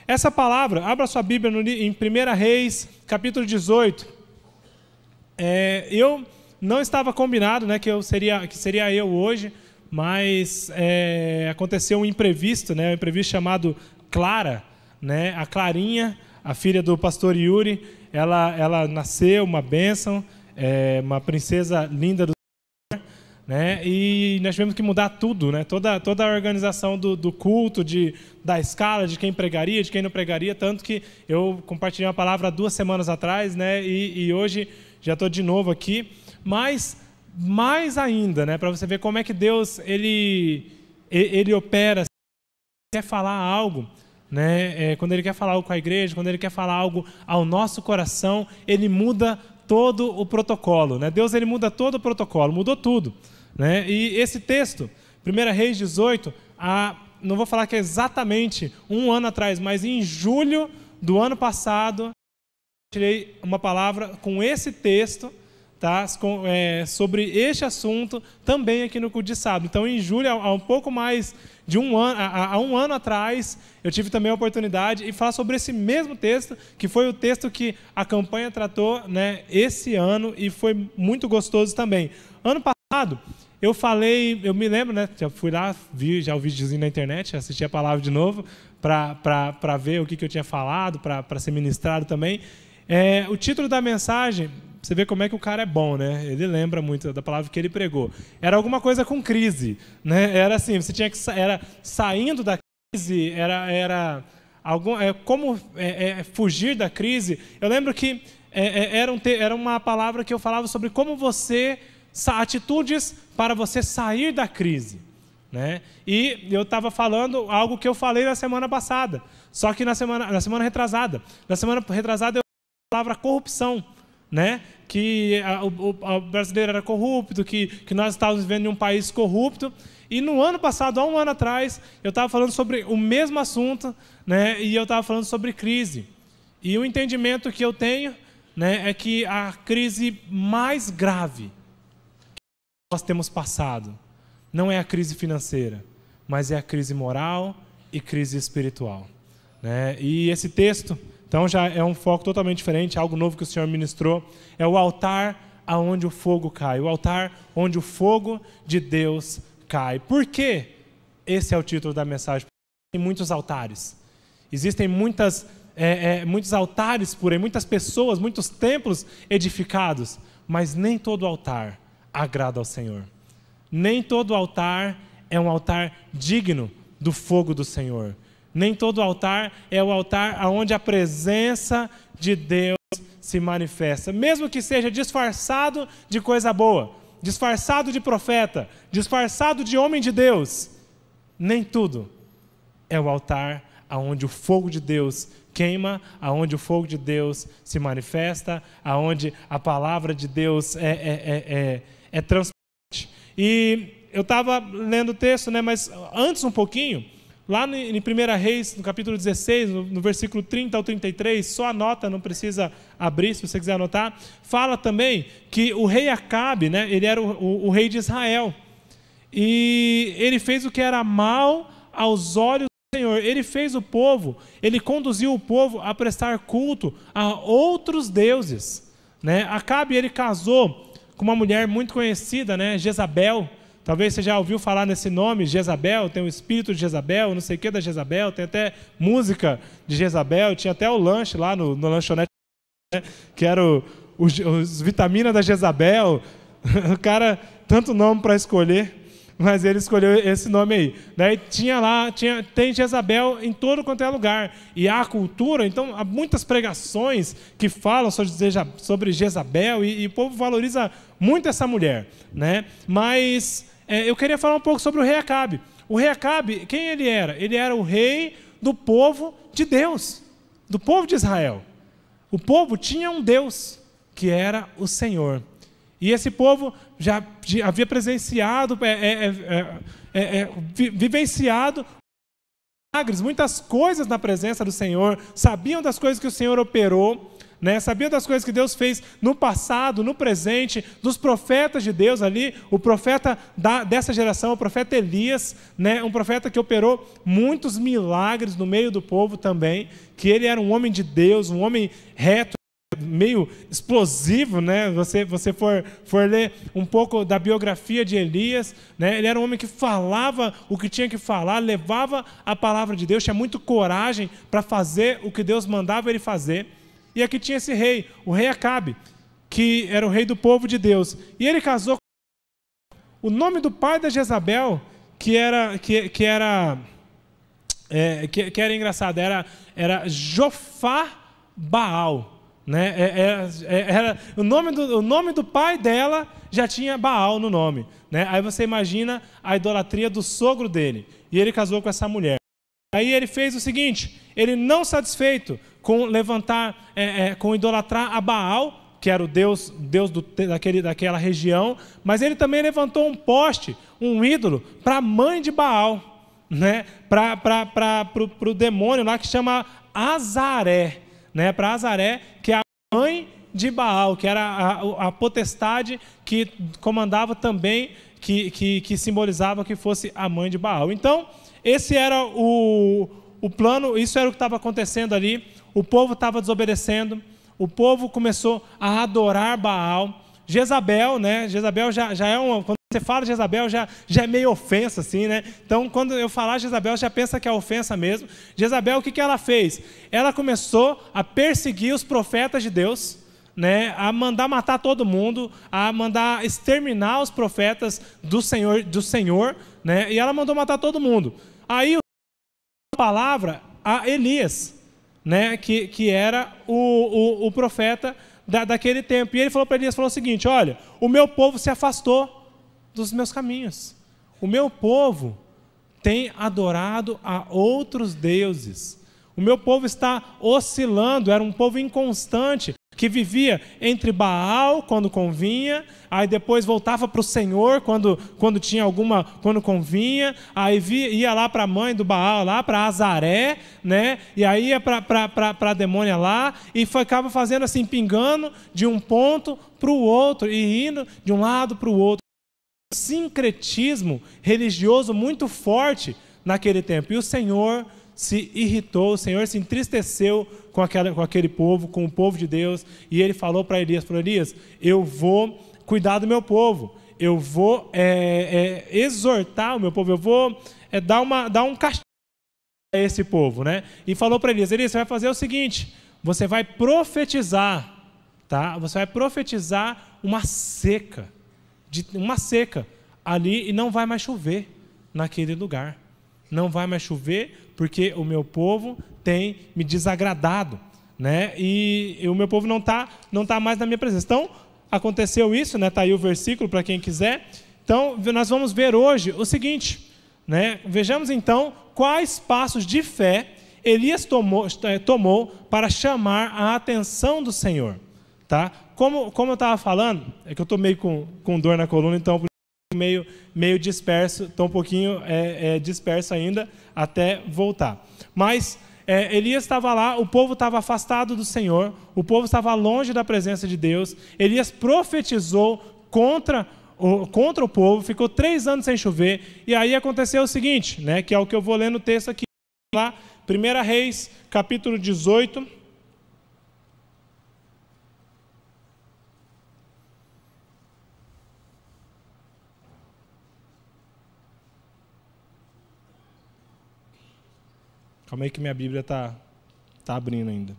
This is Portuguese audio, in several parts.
Essa palavra, abra sua Bíblia em 1 Reis, capítulo 18. Eu não estava combinado, né, que seria eu hoje, mas aconteceu um imprevisto, né, um imprevisto chamado Clara, né, a Clarinha, a filha do pastor Yuri, ela nasceu, uma bênção, uma princesa linda do né? E nós tivemos que mudar tudo, né? Toda a organização do culto, da escala, de quem pregaria, de quem não pregaria, tanto que eu compartilhei uma palavra 2 semanas atrás, né? E hoje já estou de novo aqui, mas mais ainda, né? Para você ver como é que Deus ele opera, quer falar algo, né? Quando Ele quer falar algo com a igreja, quando Ele quer falar algo ao nosso coração, Ele muda todo o protocolo, né? Deus ele muda todo o protocolo, mudou tudo, né? E esse texto, 1 Reis 18, não vou falar que é exatamente 1 ano atrás, mas em julho do ano passado, tirei uma palavra com esse texto, tá? Sobre este assunto, também aqui no culto de sábado. Então, em julho, há um pouco mais de 1 ano, há 1 ano atrás, eu tive também a oportunidade de falar sobre esse mesmo texto, que foi o texto que a campanha tratou, né, esse ano, e foi muito gostoso também. Ano passado, eu me lembro, né, já fui lá, vi já o videozinho na internet, assisti a palavra de novo, para ver o que eu tinha falado, para ser ministrado também. O título da mensagem, você vê como é que o cara é bom, né? Ele lembra muito da palavra que ele pregou. Era alguma coisa com crise, né? Era assim, você tinha que era saindo da crise, como fugir da crise. Eu lembro que era uma palavra que eu falava sobre como atitudes para você sair da crise, né? E eu estava falando algo que eu falei na semana passada, só que na semana retrasada. Na semana retrasada eu falei a palavra corrupção, né? Que o brasileiro era corrupto, que nós estávamos vivendo em um país corrupto. E no ano passado, há 1 ano atrás, eu estava falando sobre o mesmo assunto, né? E eu estava falando sobre crise. E o entendimento que eu tenho, né, é que a crise mais grave que nós temos passado não é a crise financeira, mas é a crise moral e crise espiritual, né? E esse texto, então, já é um foco totalmente diferente, algo novo que o Senhor ministrou. É o altar aonde o fogo cai, o altar onde o fogo de Deus cai. Por quê? Esse é o título da mensagem. Tem muitos altares. Existem muitos altares por aí, muitas pessoas, muitos templos edificados, mas nem todo altar agrada ao Senhor. Nem todo altar é um altar digno do fogo do Senhor. Nem todo altar é o altar onde a presença de Deus se manifesta. Mesmo que seja disfarçado de coisa boa, disfarçado de profeta, disfarçado de homem de Deus, nem tudo é o altar onde o fogo de Deus queima, onde o fogo de Deus se manifesta, onde a palavra de Deus é transparente. E eu estava lendo o texto, né, mas antes um pouquinho, lá em 1 Reis, no capítulo 16, no versículo 30 ao 33, só anota, não precisa abrir se você quiser anotar, fala também que o rei Acabe, né, ele era o rei de Israel, e ele fez o que era mal aos olhos do Senhor. Ele fez o povo, ele conduziu o povo a prestar culto a outros deuses, né? Acabe, ele casou com uma mulher muito conhecida, né, Jezabel. Talvez você já ouviu falar nesse nome, Jezabel, tem o espírito de Jezabel, não sei o que da Jezabel, tem até música de Jezabel, tinha até o lanche lá no lanchonete, né, que era os vitaminas da Jezabel. O cara, tanto nome para escolher, mas ele escolheu esse nome aí. Daí tem Jezabel em todo quanto é lugar. E há a cultura, então há muitas pregações que falam sobre Jezabel, e o povo valoriza muito essa mulher, né? Mas eu queria falar um pouco sobre o rei Acabe. O rei Acabe, quem ele era? Ele era o rei do povo de Deus, do povo de Israel. O povo tinha um Deus, que era o Senhor. E esse povo já havia presenciado, vivenciado milagres, muitas coisas na presença do Senhor, sabiam das coisas que o Senhor operou, né? Sabia das coisas que Deus fez no passado, no presente, dos profetas de Deus ali, o profeta dessa geração, o profeta Elias, né? Um profeta que operou muitos milagres no meio do povo também, que ele era um homem de Deus, um homem reto, meio explosivo, né? Você for ler um pouco da biografia de Elias, né? Ele era um homem que falava o que tinha que falar, levava a palavra de Deus, tinha muito coragem para fazer o que Deus mandava ele fazer. E aqui tinha esse rei, o rei Acabe, que era o rei do povo de Deus. E ele casou com o nome do pai da Jezabel, que era engraçado, era Jofar-Baal. Né? O nome do pai dela já tinha Baal no nome, né? Aí você imagina a idolatria do sogro dele, e ele casou com essa mulher. Aí ele fez o seguinte: ele, não satisfeito com com idolatrar a Baal, que era o Deus daquela região, mas ele também levantou um poste, um ídolo, para a mãe de Baal, né? Para o demônio lá que chama Azaré. Né, para Azaré, que é a mãe de Baal, que era a potestade que comandava também, que simbolizava que fosse a mãe de Baal. Então, esse era o plano, isso era o que estava acontecendo ali. O povo estava desobedecendo, o povo começou a adorar Baal. Jezabel, né? Jezabel já é uma... Quando você fala de Jezabel, já é meio ofensa, assim, né? Então, quando eu falar Jezabel, já pensa que é ofensa mesmo. Jezabel, o que ela fez? Ela começou a perseguir os profetas de Deus, né? A mandar matar todo mundo, a mandar exterminar os profetas do Senhor, né? E ela mandou matar todo mundo. Aí, a palavra a Elias, né? Que era o profeta daquele tempo. E ele falou para Elias, falou o seguinte: olha, o meu povo se afastou dos meus caminhos. O meu povo tem adorado a outros deuses. O meu povo está oscilando, era um povo inconstante, que vivia entre Baal quando convinha, aí depois voltava para o Senhor quando convinha, aí ia lá para a mãe do Baal, lá para Azaré, né? E aí ia para a demônia lá, e ficava fazendo assim, pingando de um ponto para o outro, e indo de um lado para o outro. Sincretismo religioso muito forte naquele tempo. E o Senhor se irritou, o Senhor se entristeceu com aquele povo, com o povo de Deus, e ele falou para Elias, Elias, eu vou cuidar do meu povo, eu vou exortar o meu povo, eu vou dar um castigo a esse povo, né? E falou para Elias, você vai fazer o seguinte, você vai profetizar, tá? Você vai profetizar uma seca ali, e não vai mais chover naquele lugar. Não vai mais chover, porque o meu povo tem me desagradado, né? E o meu povo não tá mais na minha presença. Então, aconteceu isso, né? Está aí o versículo para quem quiser. Então, nós vamos ver hoje o seguinte, né? Vejamos então quais passos de fé Elias tomou para chamar a atenção do Senhor, tá? Como eu estava falando, é que eu estou meio com dor na coluna, então meio disperso, estou um pouquinho disperso ainda até voltar. Mas Elias estava lá, o povo estava afastado do Senhor, o povo estava longe da presença de Deus. Elias profetizou contra o povo, ficou 3 anos sem chover, e aí aconteceu o seguinte, né, que é o que eu vou ler no texto aqui, lá, 1 Reis, capítulo 18, calma aí que minha Bíblia está abrindo ainda.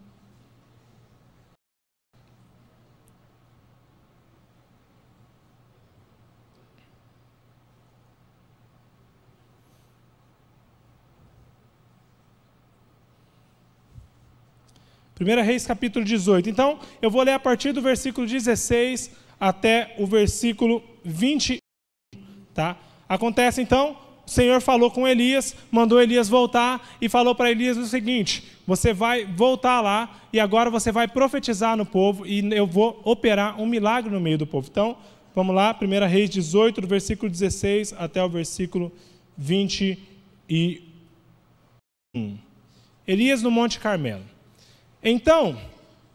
Primeira Reis, capítulo 18. Então, eu vou ler a partir do versículo 16 até o versículo 21. Tá? Acontece então... O Senhor falou com Elias, mandou Elias voltar e falou para Elias o seguinte: você vai voltar lá e agora você vai profetizar no povo e eu vou operar um milagre no meio do povo. Então, vamos lá, 1 Reis 18, do versículo 16 até o versículo 21. Elias no Monte Carmelo. Então,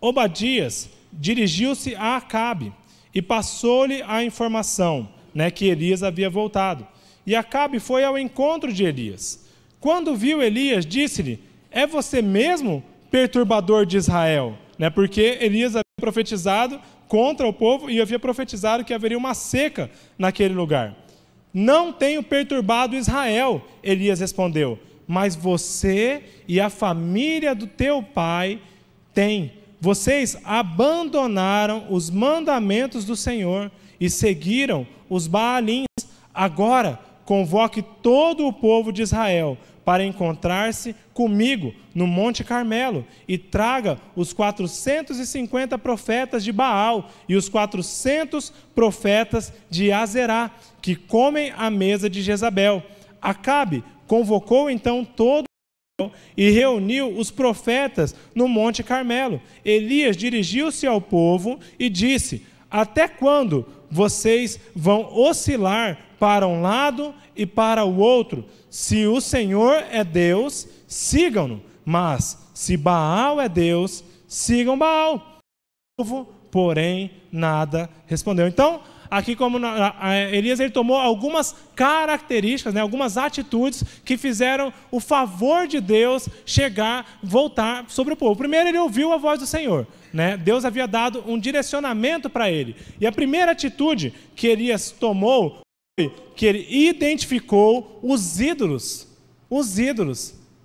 Obadias dirigiu-se a Acabe e passou-lhe a informação, que Elias havia voltado. E Acabe foi ao encontro de Elias. Quando viu Elias, disse-lhe: é você mesmo, perturbador de Israel? Porque Elias havia profetizado contra o povo e havia profetizado que haveria uma seca naquele lugar. Não tenho perturbado Israel, Elias respondeu, mas você e a família do teu pai têm. Vocês abandonaram os mandamentos do Senhor e seguiram os Baalins. Agora, convoque todo o povo de Israel para encontrar-se comigo no Monte Carmelo e traga os 450 profetas de Baal e os 400 profetas de Azerá, que comem à mesa de Jezabel. Acabe convocou então todo e reuniu os profetas no Monte Carmelo. Elias dirigiu-se ao povo e disse: até quando vocês vão oscilar para um lado e para o outro? Se o Senhor é Deus, sigam-no, mas se Baal é Deus, sigam Baal. O povo, porém, nada respondeu. Então, aqui como Elias ele tomou algumas características, algumas atitudes que fizeram o favor de Deus voltar sobre o povo. Primeiro, ele ouviu a voz do Senhor. Deus havia dado um direcionamento para ele. E a primeira atitude que Elias tomou foi que ele identificou os ídolos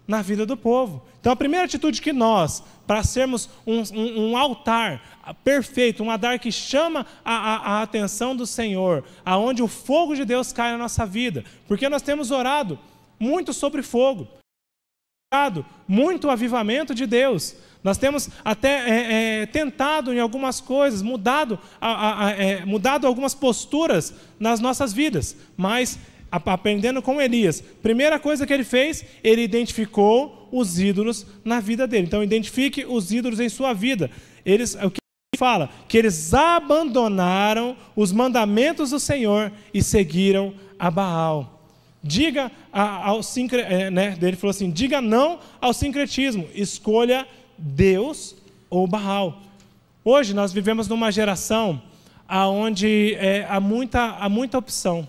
na vida do povo. Então, a primeira atitude que nós, para sermos um altar perfeito, um altar que chama a atenção do Senhor, aonde o fogo de Deus cai na nossa vida, porque nós temos orado muito sobre fogo, muito avivamento de Deus. Nós temos até tentado em algumas coisas, mudado algumas posturas nas nossas vidas, mas aprendendo com Elias, primeira coisa que ele fez, ele identificou os ídolos na vida dele. Então, identifique os ídolos em sua vida. O que ele fala? Que eles abandonaram os mandamentos do Senhor e seguiram a Baal. Diga ele falou assim: diga não ao sincretismo, escolha Deus ou Baal. Hoje nós vivemos numa geração onde há muita opção.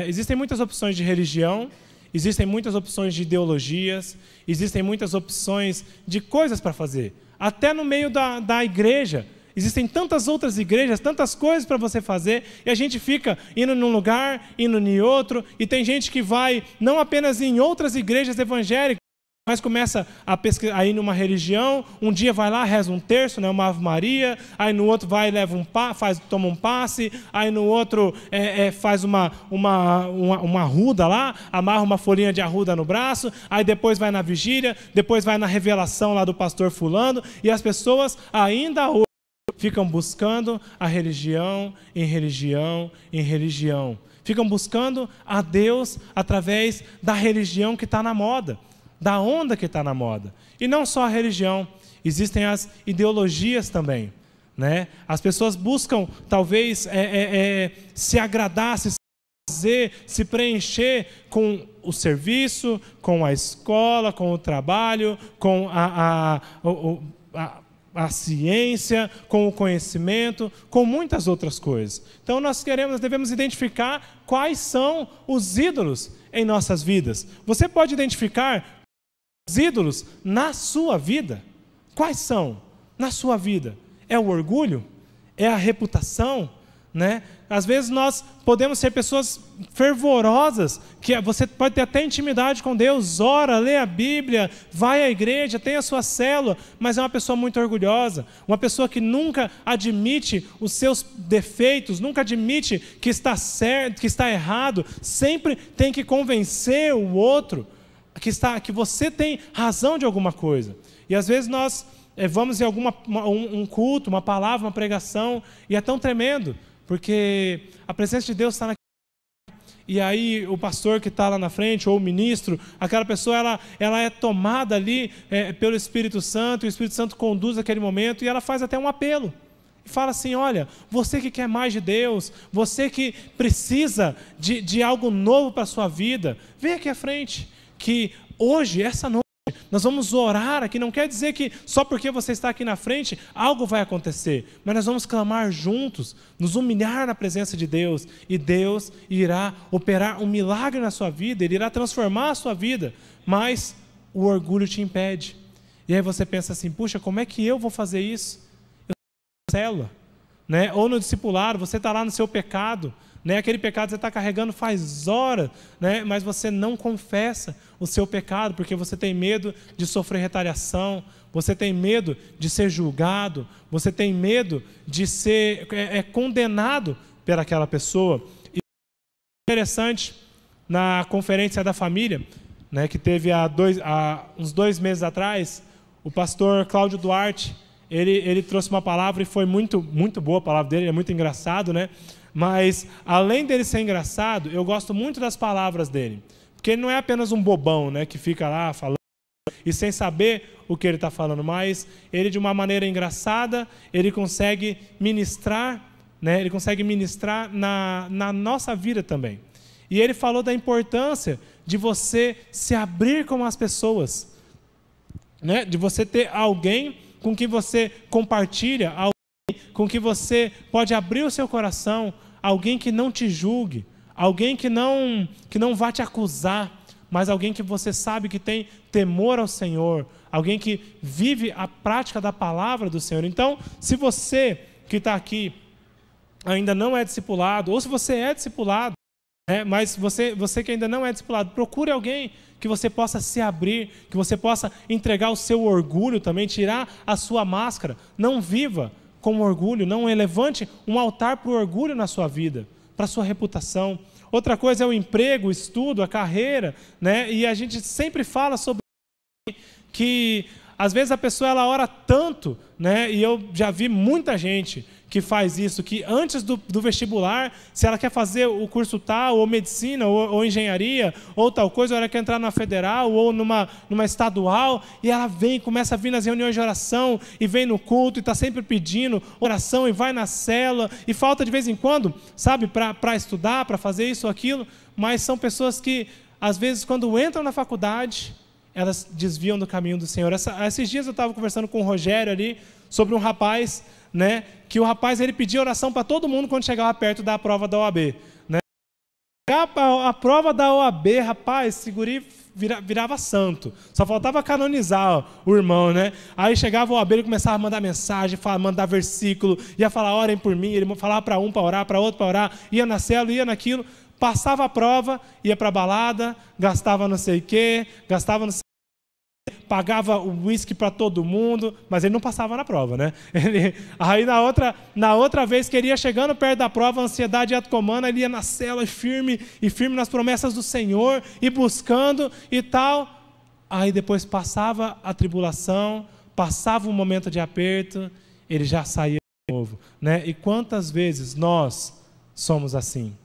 Existem muitas opções de religião, existem muitas opções de ideologias, existem muitas opções de coisas para fazer. Até no meio da igreja, existem tantas outras igrejas, tantas coisas para você fazer, e a gente fica indo num lugar, indo em outro, e tem gente que vai não apenas em outras igrejas evangélicas, mas começa a ir numa religião, um dia vai lá, reza um terço, uma Ave Maria, aí no outro vai, toma um passe, aí no outro faz uma arruda lá, amarra uma folhinha de arruda no braço, aí depois vai na vigília, depois vai na revelação lá do pastor fulano, e as pessoas ainda hoje ficam buscando a religião, em religião, em religião. Ficam buscando a Deus através da religião que está na moda, da onda que está na moda. E não só a religião, existem as ideologias também. As pessoas buscam, talvez, se agradar, se fazer, se preencher com o serviço, com a escola, com o trabalho, com a ciência, com o conhecimento, com muitas outras coisas. Então nós devemos identificar quais são os ídolos em nossas vidas. Você pode identificar os ídolos na sua vida? Quais são na sua vida? É o orgulho? É a reputação? Às vezes nós podemos ser pessoas fervorosas, que você pode ter até intimidade com Deus, ora, lê a Bíblia, vai à igreja, tem a sua célula, mas é uma pessoa muito orgulhosa, uma pessoa que nunca admite os seus defeitos, nunca admite que está certo, que está errado, sempre tem que convencer o outro que você tem razão de alguma coisa. E às vezes nós vamos em um culto, uma palavra, uma pregação, e é tão tremendo, porque a presença de Deus está naquele. E aí o pastor que está lá na frente, ou o ministro, aquela pessoa, ela é tomada ali pelo Espírito Santo, e o Espírito Santo conduz aquele momento, e ela faz até um apelo. E fala assim: olha, você que quer mais de Deus, você que precisa de algo novo para a sua vida, vem aqui à frente, que hoje, essa noite, nós vamos orar aqui. Não quer dizer que só porque você está aqui na frente, algo vai acontecer. Mas nós vamos clamar juntos, nos humilhar na presença de Deus. E Deus irá operar um milagre na sua vida, Ele irá transformar a sua vida. Mas o orgulho te impede. E aí você pensa assim, puxa, como é que eu vou fazer isso? Eu estou na célula, né? Ou no discipulado, você está lá no seu pecado, né? Aquele pecado que você está carregando faz horas, né? Mas você não confessa o seu pecado, porque você tem medo de sofrer retaliação, você tem medo de ser julgado, você tem medo de ser condenado pelaquela pessoa. E interessante, na conferência da família, né, que teve há uns 2 meses atrás, o pastor Cláudio Duarte, ele trouxe uma palavra e foi muito, muito boa a palavra dele, é muito engraçado, né? Mas, além dele ser engraçado, eu gosto muito das palavras dele. Porque ele não é apenas um bobão, né, que fica lá falando e sem saber o que ele está falando, mas ele, de uma maneira engraçada, ele consegue ministrar, né, ele consegue ministrar na nossa vida também. E ele falou da importância de você se abrir com as pessoas, né, de você ter alguém com quem você compartilha, com que você pode abrir o seu coração, alguém que não te julgue, alguém que não vá te acusar, mas alguém que você sabe que tem temor ao Senhor, alguém que vive a prática da palavra do Senhor. Então, se você que está aqui ainda não é discipulado, ou se você é discipulado, mas você que ainda não é discipulado, procure alguém que você possa se abrir, que você possa entregar o seu orgulho também, tirar a sua máscara. Não viva com orgulho, não levante um altar para o orgulho na sua vida, para a sua reputação. Outra coisa é o emprego, o estudo, a carreira, né? E a gente sempre fala sobre que às vezes a pessoa ela ora tanto, né? E eu já vi muita gente que faz isso, que antes do vestibular, se ela quer fazer o curso tal, ou medicina, ou engenharia, ou tal coisa, ou ela quer entrar na federal, ou numa estadual, e ela começa a vir nas reuniões de oração, e vem no culto, e está sempre pedindo oração, e vai na célula, e falta de vez em quando, sabe, para estudar, para fazer isso ou aquilo, mas são pessoas que, às vezes, quando entram na faculdade, elas desviam do caminho do Senhor. Esses dias eu estava conversando com o Rogério ali, sobre um rapaz, né, que o rapaz ele pedia oração para todo mundo quando chegava perto da prova da OAB, né? A prova da OAB, rapaz, esse guri virava santo, só faltava canonizar o irmão, né? Aí chegava o OAB, ele começava a mandar mensagem, mandar versículo, ia falar, orem por mim, ele falava para um para orar, para outro para orar, ia na célula, ia naquilo, passava a prova, ia para a balada, gastava não sei o quê, pagava o uísque para todo mundo, mas ele não passava na prova, né? Aí na outra vez que ele ia chegando perto da prova, a ansiedade ia tomando, ele ia na cela firme nas promessas do Senhor, e buscando e tal. Aí depois passava a tribulação, passava um momento de aperto, ele já saía de novo, né? E quantas vezes nós somos assim,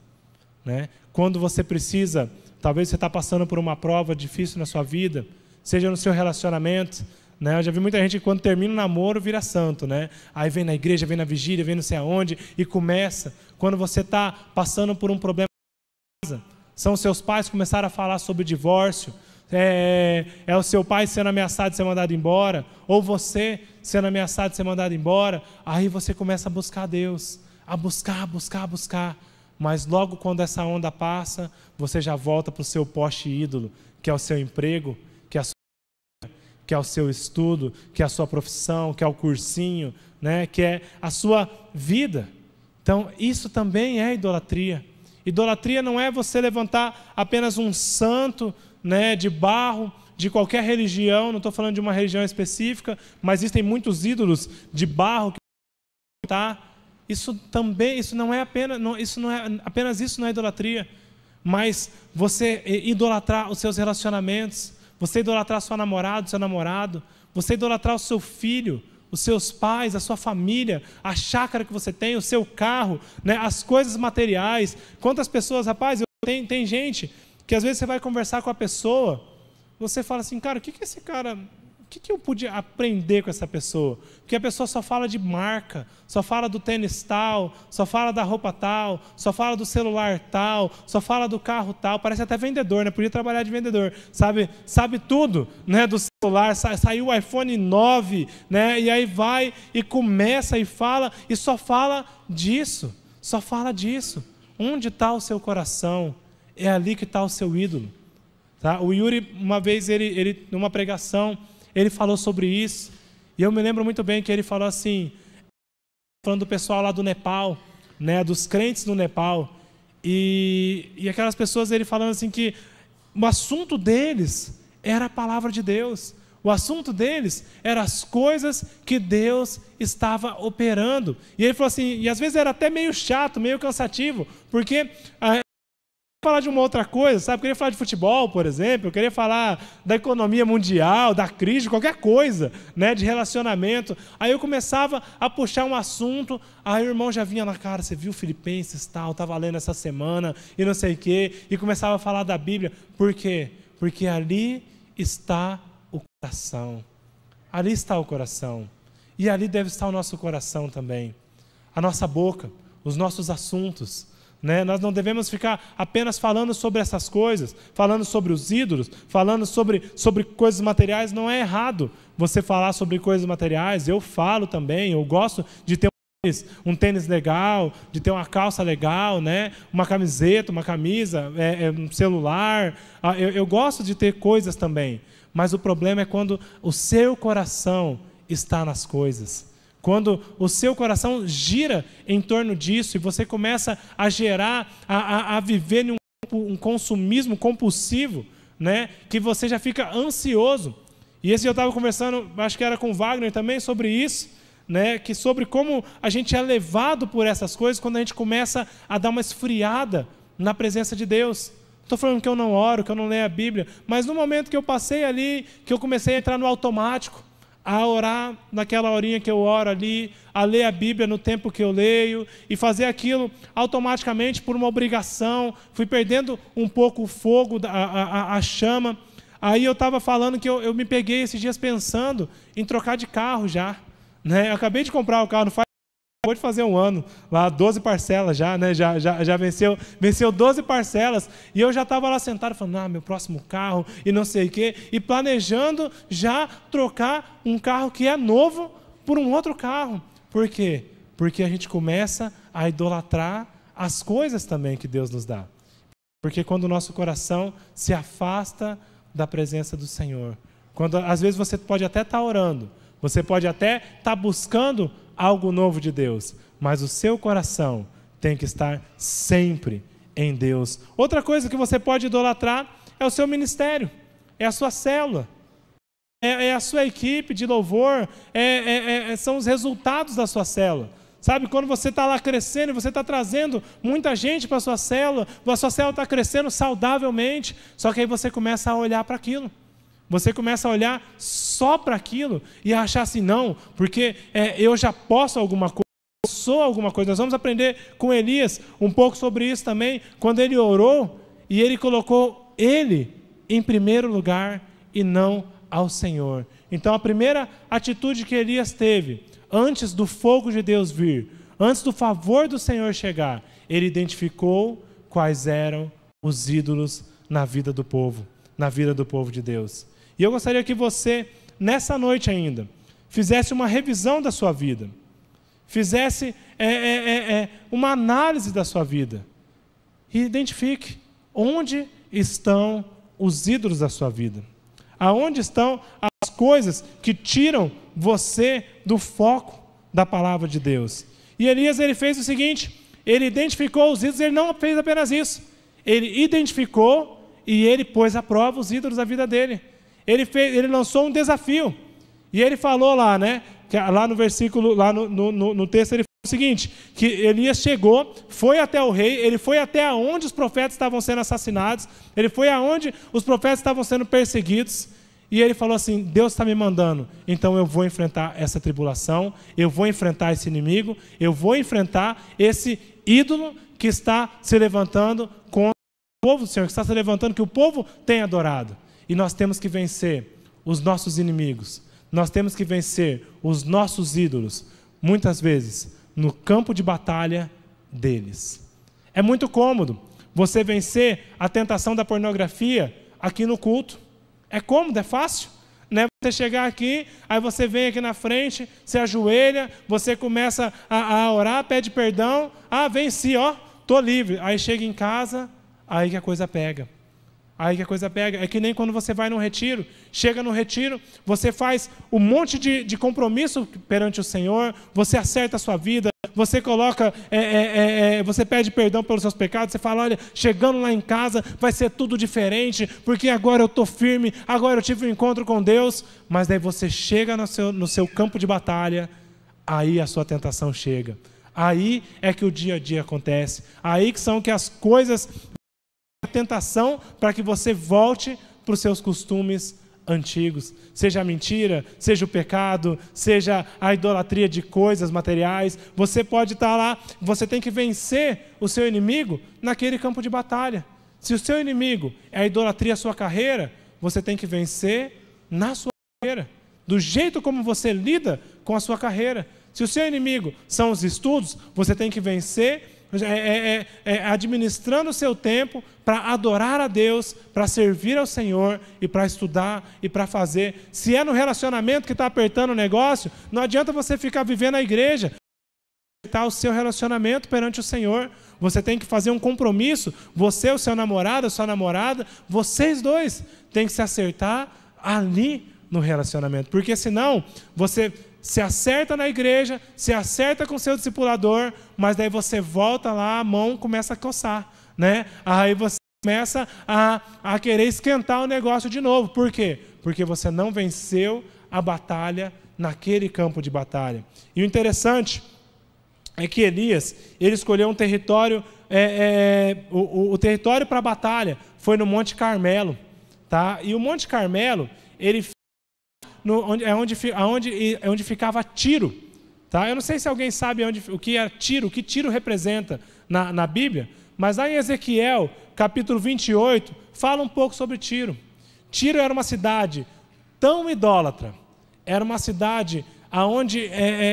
né? Quando você precisa, talvez você está passando por uma prova difícil na sua vida, seja no seu relacionamento, né? Eu já vi muita gente que quando termina o namoro vira santo, né? Aí vem na igreja, vem na vigília, vem não sei aonde e começa. Quando você está passando por um problema em casa, são os seus pais que começaram a falar sobre divórcio, é o seu pai sendo ameaçado de ser mandado embora, ou você sendo ameaçado de ser mandado embora, aí você começa a buscar Deus, a buscar, mas logo quando essa onda passa, você já volta para o seu poste ídolo, que é o seu emprego, que é o seu estudo, que é a sua profissão, que é o cursinho, né? Que é a sua vida. Então, isso também é idolatria. Idolatria não é você levantar apenas um santo, né, de barro, de qualquer religião, não estou falando de uma religião específica, mas existem muitos ídolos de barro que isso não é idolatria, mas você idolatrar os seus relacionamentos, você idolatrar sua namorada, seu namorado, você idolatrar o seu filho, os seus pais, a sua família, a chácara que você tem, o seu carro, né, as coisas materiais. Quantas pessoas, rapaz, tem gente que às vezes você vai conversar com a pessoa, você fala assim, cara, o que esse cara... O que eu podia aprender com essa pessoa? Porque a pessoa só fala de marca, só fala do tênis tal, só fala da roupa tal, só fala do celular tal, só fala do carro tal, parece até vendedor, né? Podia trabalhar de vendedor, sabe tudo, né? Do celular, saiu o iPhone 9, né? E aí vai e começa e fala, e só fala disso, só fala disso. Onde está o seu coração? É ali que está o seu ídolo. Tá? O Yuri, uma vez, ele numa pregação, ele falou sobre isso, e eu me lembro muito bem que ele falou assim, falando do pessoal lá do Nepal, né? Dos crentes no Nepal, e aquelas pessoas, ele falando assim que o assunto deles era a palavra de Deus. O assunto deles eram as coisas que Deus estava operando. E ele falou assim, e às vezes era até meio chato, meio cansativo, porque falar de uma outra coisa, sabe? Eu queria falar de futebol, por exemplo, eu queria falar da economia mundial, da crise, qualquer coisa, né? De relacionamento. Aí eu começava a puxar um assunto, aí o irmão já vinha na cara, você viu Filipenses, tal, estava lendo essa semana, e não sei o quê, e começava a falar da Bíblia. Por quê? Porque ali está o coração. Ali está o coração. E ali deve estar o nosso coração também. A nossa boca, os nossos assuntos. Né? Nós não devemos ficar apenas falando sobre essas coisas, falando sobre os ídolos, falando sobre coisas materiais. Não é errado você falar sobre coisas materiais. Eu falo também, eu gosto de ter um tênis legal, de ter uma calça legal, né? Uma camiseta, uma camisa, um celular. Eu gosto de ter coisas também. Mas o problema é quando o seu coração está nas coisas. Quando o seu coração gira em torno disso e você começa a gerar, a viver um consumismo compulsivo, né? Que você já fica ansioso. E esse eu estava conversando, acho que era com o Wagner também, sobre isso, né? Que sobre como a gente é levado por essas coisas quando a gente começa a dar uma esfriada na presença de Deus. Estou falando que eu não oro, que eu não leio a Bíblia, mas no momento que eu passei ali, que eu comecei a entrar no automático, a orar naquela horinha que eu oro ali, a ler a Bíblia no tempo que eu leio, e fazer aquilo automaticamente por uma obrigação, fui perdendo um pouco o fogo, a chama. Aí eu estava falando que eu me peguei esses dias pensando em trocar de carro já. Né? Eu acabei de comprar o carro, acabou de fazer um ano, lá 12 parcelas já, né? já venceu 12 parcelas, e eu já estava lá sentado falando, meu próximo carro, e não sei o quê, e planejando já trocar um carro que é novo por um outro carro. Por quê? Porque a gente começa a idolatrar as coisas também que Deus nos dá. Porque quando o nosso coração se afasta da presença do Senhor, quando às vezes você pode até estar orando, você pode até estar buscando algo novo de Deus, mas o seu coração tem que estar sempre em Deus. Outra coisa que você pode idolatrar é o seu ministério, é a sua célula, é a sua equipe de louvor, são os resultados da sua célula. Sabe, quando você está lá crescendo, você está trazendo muita gente para a sua célula está crescendo saudavelmente, só que aí você começa a olhar para aquilo. Você começa a olhar só para aquilo e a achar assim, não, porque eu já posso alguma coisa, eu sou alguma coisa. Nós vamos aprender com Elias um pouco sobre isso também, quando ele orou e ele colocou ele em primeiro lugar e não ao Senhor. Então a primeira atitude que Elias teve, antes do fogo de Deus vir, antes do favor do Senhor chegar, ele identificou quais eram os ídolos na vida do povo de Deus. E eu gostaria que você, nessa noite ainda, fizesse uma revisão da sua vida, fizesse uma análise da sua vida e identifique onde estão os ídolos da sua vida, aonde estão as coisas que tiram você do foco da palavra de Deus. E Elias, ele fez o seguinte, ele identificou os ídolos, ele não fez apenas isso, ele identificou e ele pôs à prova os ídolos da vida dele. Ele lançou um desafio. E ele falou lá, né? Lá no versículo, lá no texto, ele falou o seguinte, que Elias chegou, foi até o rei, ele foi até onde os profetas estavam sendo assassinados, ele foi aonde os profetas estavam sendo perseguidos, e ele falou assim, Deus está me mandando, então eu vou enfrentar essa tribulação, eu vou enfrentar esse inimigo, eu vou enfrentar esse ídolo que está se levantando contra o povo do Senhor, que está se levantando, que o povo tem adorado. E nós temos que vencer os nossos inimigos, nós temos que vencer os nossos ídolos, muitas vezes no campo de batalha deles. É muito cômodo você vencer a tentação da pornografia aqui no culto. É cômodo, é fácil, né? você chegar aqui, aí você vem aqui na frente, se ajoelha, você começa a orar, pede perdão, venci, estou livre. Aí chega em casa, aí que a coisa pega. É que nem quando você vai num retiro, chega no retiro, você faz um monte de compromisso perante o Senhor, você acerta a sua vida, você coloca, você pede perdão pelos seus pecados, você fala, olha, chegando lá em casa vai ser tudo diferente, porque agora eu estou firme, agora eu tive um encontro com Deus, mas daí você chega no seu campo de batalha, aí a sua tentação chega, aí é que o dia a dia acontece, aí que são que as coisas, a tentação para que você volte para os seus costumes antigos, seja a mentira, seja o pecado, seja a idolatria de coisas materiais. Você pode estar lá, você tem que vencer o seu inimigo naquele campo de batalha. Se o seu inimigo é a idolatria à sua carreira, você tem que vencer na sua carreira, do jeito como você lida com a sua carreira. Se o seu inimigo são os estudos, você tem que vencer administrando o seu tempo para adorar a Deus, para servir ao Senhor e para estudar e para fazer. Se é no relacionamento que está apertando o negócio, não adianta você ficar vivendo na igreja. O seu relacionamento perante o Senhor, você tem que fazer um compromisso, você, o seu namorado, a sua namorada, vocês dois têm que se acertar ali no relacionamento, porque senão você se acerta na igreja, se acerta com o seu discipulador, mas daí você volta lá, a mão começa a coçar, né? Aí você começa a querer esquentar o negócio de novo. Por quê? Porque você não venceu a batalha naquele campo de batalha. E o interessante é que Elias, ele escolheu um território, o território para a batalha foi no Monte Carmelo, tá? E o Monte Carmelo, ele onde ficava Tiro, tá? Eu não sei se alguém sabe o que é Tiro, o que Tiro representa na Bíblia, mas lá em Ezequiel, capítulo 28, fala um pouco sobre Tiro. Tiro era uma cidade tão idólatra, era uma cidade onde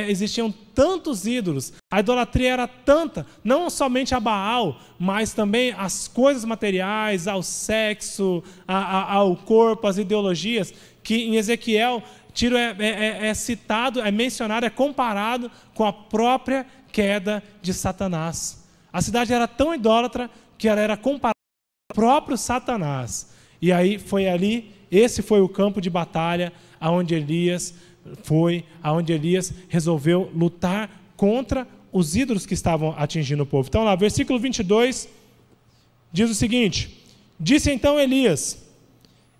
existiam tantos ídolos, a idolatria era tanta, não somente a Baal, mas também às coisas materiais, ao sexo, ao corpo, às ideologias, que em Ezequiel, Tiro é citado, é mencionado, é comparado com a própria queda de Satanás. A cidade era tão idólatra que ela era comparada com o próprio Satanás. E aí foi ali, esse foi o campo de batalha aonde Elias resolveu lutar contra os ídolos que estavam atingindo o povo. Então lá, versículo 22, diz o seguinte: disse então Elias,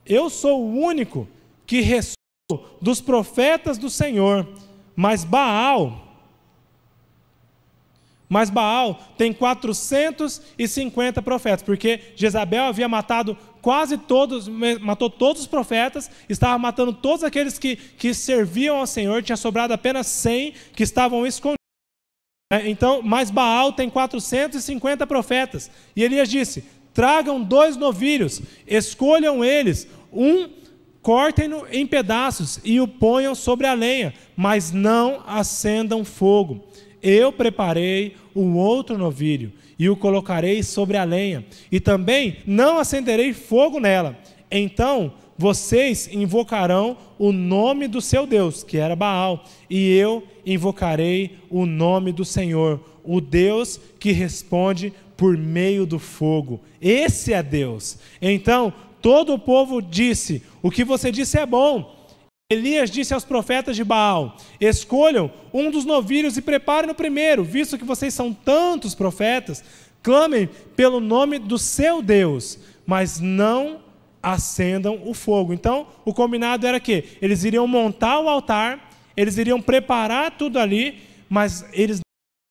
eu sou o único que restou dos profetas do Senhor, mas Baal tem 450 profetas, porque Jezabel havia matado matou todos os profetas, estava matando todos aqueles que serviam ao Senhor, tinha sobrado apenas 100 que estavam escondidos. Então, mas Baal tem 450 profetas. E Elias disse, tragam 2 novilhos, escolham eles, cortem-no em pedaços e o ponham sobre a lenha, mas não acendam fogo. Eu preparei um outro novilho e o colocarei sobre a lenha, e também não acenderei fogo nela. Então vocês invocarão o nome do seu Deus, que era Baal, e eu invocarei o nome do Senhor, o Deus que responde por meio do fogo. Esse é Deus. Então todo o povo disse, o que você disse é bom. Elias disse aos profetas de Baal, escolham um dos novilhos e preparem o primeiro, visto que vocês são tantos profetas, clamem pelo nome do seu Deus, mas não acendam o fogo. Então, o combinado era que eles iriam montar o altar, eles iriam preparar tudo ali, mas eles não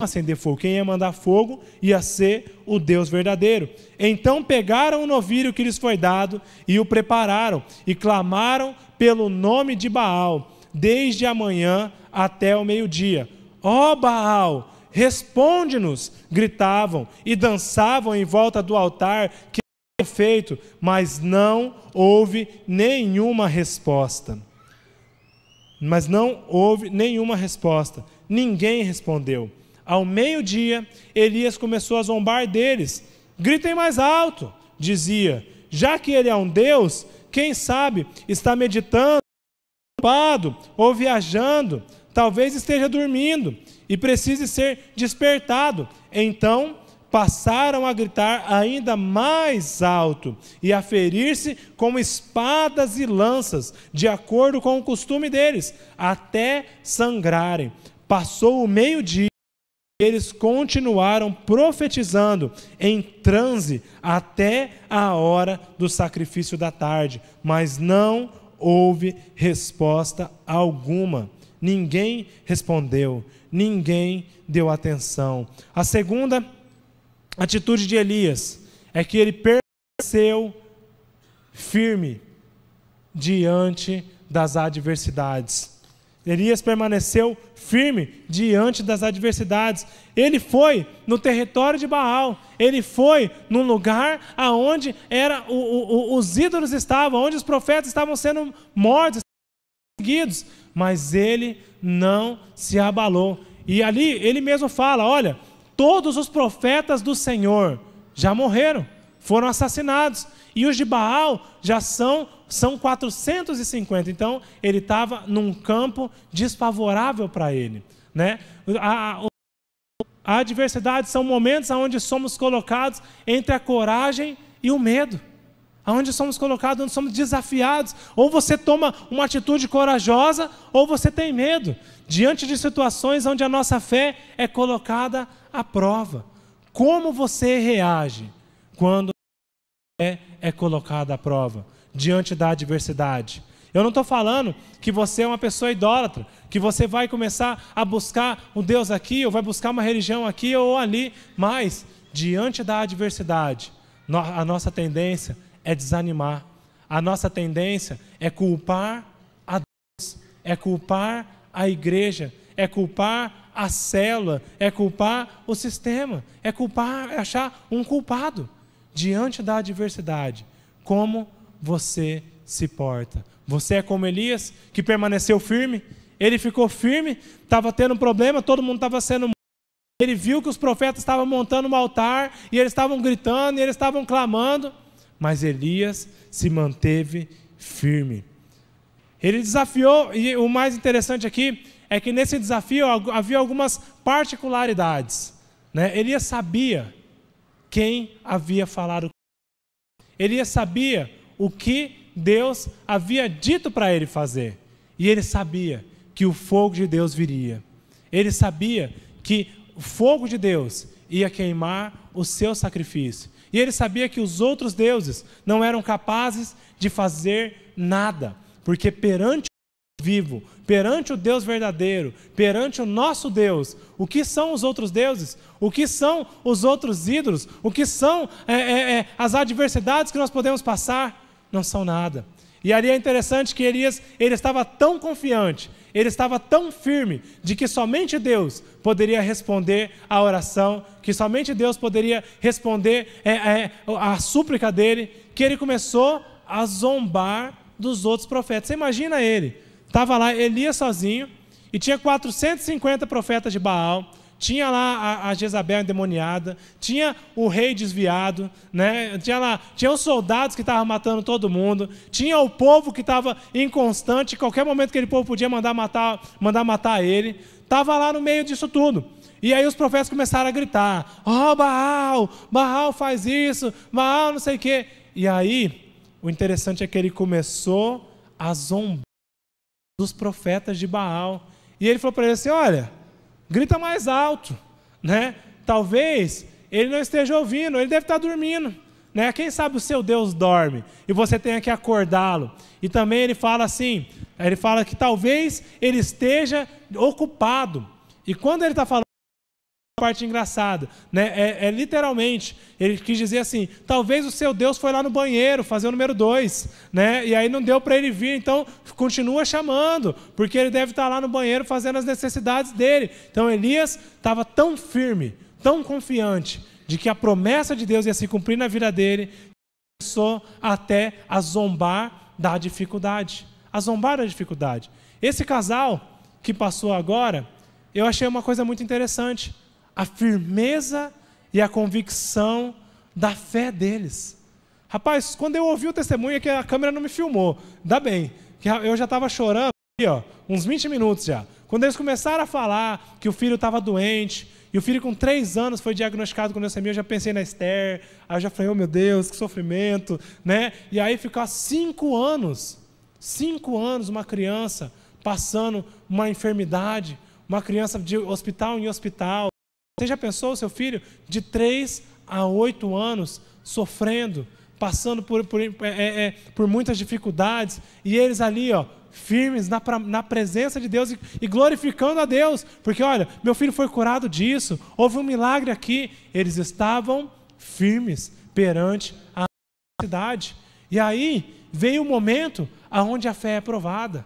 iam acender fogo. Quem ia mandar fogo ia ser o Deus verdadeiro. Então pegaram o novilho que lhes foi dado e o prepararam, e clamaram pelo nome de Baal, desde a manhã até o meio-dia. Ó Baal, responde-nos, gritavam, e dançavam em volta do altar que havia feito, mas não houve nenhuma resposta. Ninguém respondeu. Ao meio-dia, Elias começou a zombar deles. Gritem mais alto, dizia, já que ele é um Deus, quem sabe está meditando ocupado ou viajando, talvez esteja dormindo e precise ser despertado. Então passaram a gritar ainda mais alto e a ferir-se com espadas e lanças, de acordo com o costume deles, até sangrarem. Passou o meio-dia e eles continuaram profetizando em transe até a hora do sacrifício da tarde, mas não houve resposta alguma. Ninguém respondeu, ninguém deu atenção. A segunda atitude de Elias é que ele permaneceu firme diante das adversidades. Elias permaneceu firme diante das adversidades. Ele foi no território de Baal, ele foi num lugar onde os ídolos estavam, onde os profetas estavam sendo mortos, seguidos, mas ele não se abalou. E ali ele mesmo fala, olha, todos os profetas do Senhor já morreram, foram assassinados, e os de Baal já são 450. Então ele estava num campo desfavorável para ele, né? A adversidade são momentos onde somos colocados entre a coragem e o medo, onde somos colocados, onde somos desafiados. Ou você toma uma atitude corajosa, ou você tem medo, diante de situações onde a nossa fé é colocada à prova. Como você reage quando a fé é colocada à prova, diante da adversidade? Eu não estou falando que você é uma pessoa idólatra, que você vai começar a buscar um Deus aqui, ou vai buscar uma religião aqui ou ali, mas diante da adversidade, a nossa tendência é desanimar, a nossa tendência é culpar a Deus, é culpar a igreja, é culpar a célula, é culpar o sistema, é achar um culpado. Diante da adversidade, como você se porta? Você é como Elias, que permaneceu firme? Ele ficou firme, estava tendo um problema, todo mundo estava sendo morto. Ele viu que os profetas estavam montando um altar, e eles estavam gritando, e eles estavam clamando, mas Elias se manteve firme. Ele desafiou, e o mais interessante aqui é que nesse desafio havia algumas particularidades, né? Elias sabia quem havia falado. Elias sabia o que Deus havia dito para ele fazer. E ele sabia que o fogo de Deus viria. Ele sabia que o fogo de Deus ia queimar o seu sacrifício. E ele sabia que os outros deuses não eram capazes de fazer nada. Porque perante o vivo, perante o Deus verdadeiro, perante o nosso Deus, o que são os outros deuses? O que são os outros ídolos? O que são as adversidades que nós podemos passar? Não são nada. E ali é interessante que Elias, ele estava tão confiante, ele estava tão firme, de que somente Deus poderia responder a oração, que somente Deus poderia responder a súplica dele, que ele começou a zombar dos outros profetas. Você imagina ele, estava lá Elias sozinho, e tinha 450 profetas de Baal, tinha lá a Jezabel endemoniada, tinha o rei desviado, né? Tinha os soldados que estavam matando todo mundo, tinha o povo que estava inconstante, qualquer momento que aquele povo podia mandar matar ele, estava lá no meio disso tudo. E aí os profetas começaram a gritar, Baal faz isso, Baal não sei o quê. E aí, o interessante é que ele começou a zombar dos profetas de Baal. E ele falou para ele assim, olha, grita mais alto, né? Talvez ele não esteja ouvindo, ele deve estar dormindo, né? Quem sabe o seu Deus dorme e você tenha que acordá-lo. E também ele fala assim, ele fala que talvez ele esteja ocupado. E quando ele está falando, parte engraçada, né? Literalmente, ele quis dizer assim, talvez o seu Deus foi lá no banheiro fazer o número 2, né? E aí não deu para ele vir, então continua chamando, porque ele deve estar lá no banheiro fazendo as necessidades dele. Então Elias estava tão firme, tão confiante, de que a promessa de Deus ia se cumprir na vida dele, começou até a zombar da dificuldade. A zombar da dificuldade. Esse casal que passou agora, eu achei uma coisa muito interessante. A firmeza e a convicção da fé deles. Rapaz, quando eu ouvi o testemunho, é que a câmera não me filmou. Ainda bem, que eu já estava chorando, ó, uns 20 minutos já. Quando eles começaram a falar que o filho estava doente, e o filho com 3 anos foi diagnosticado com leucemia, eu já pensei na Esther, aí eu já falei, oh meu Deus, que sofrimento, né? E aí ficou 5 anos, uma criança passando uma enfermidade, uma criança de hospital em hospital. Você já pensou o seu filho de 3 a 8 anos sofrendo, passando por muitas dificuldades, e eles ali, ó, firmes na presença de Deus e glorificando a Deus, porque olha, meu filho foi curado disso, houve um milagre aqui. Eles estavam firmes perante a cidade. E aí veio o momento onde a fé é provada,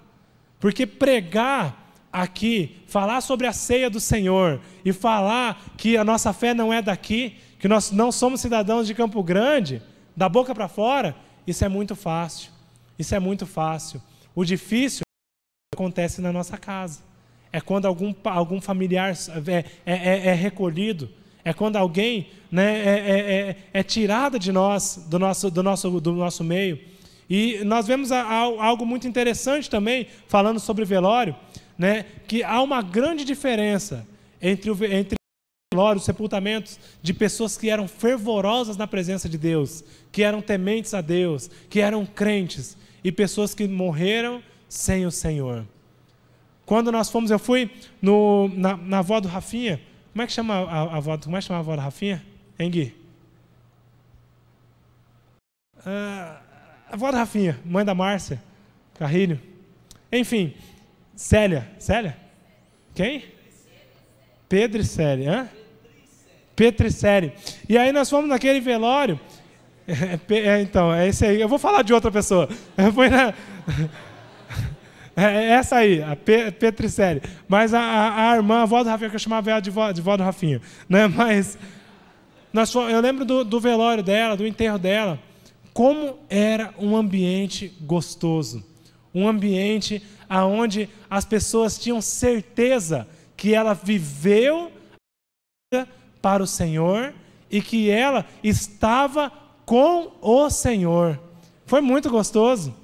porque pregar aqui, falar sobre a ceia do Senhor e falar que a nossa fé não é daqui, que nós não somos cidadãos de Campo Grande, da boca para fora, isso é muito fácil. Isso é muito fácil. O difícil acontece na nossa casa. É quando algum familiar é recolhido. É quando alguém, né, é tirado de nós, do nosso meio. E nós vemos algo muito interessante também, falando sobre velório, né, que há uma grande diferença entre velório, os sepultamentos de pessoas que eram fervorosas na presença de Deus, que eram tementes a Deus, que eram crentes, e pessoas que morreram sem o Senhor. Quando nós fomos, eu fui na avó do Rafinha. Como é que chama a avó da Rafinha? Hein, Gui? A avó da Rafinha, mãe da Márcia Carrilho. Enfim, Célia. Quem? Pedro e Célia. Petricério. E aí nós fomos naquele velório. Então, é esse aí. Eu vou falar de outra pessoa. Essa aí, a Petricério. Mas a irmã, a avó do Rafinha, que eu chamava ela de vó do Rafinha. Né? Mas eu lembro do velório dela, do enterro dela. Como era um ambiente gostoso. Um ambiente onde as pessoas tinham certeza que ela viveu para o Senhor e que ela estava com o Senhor. Foi muito gostoso,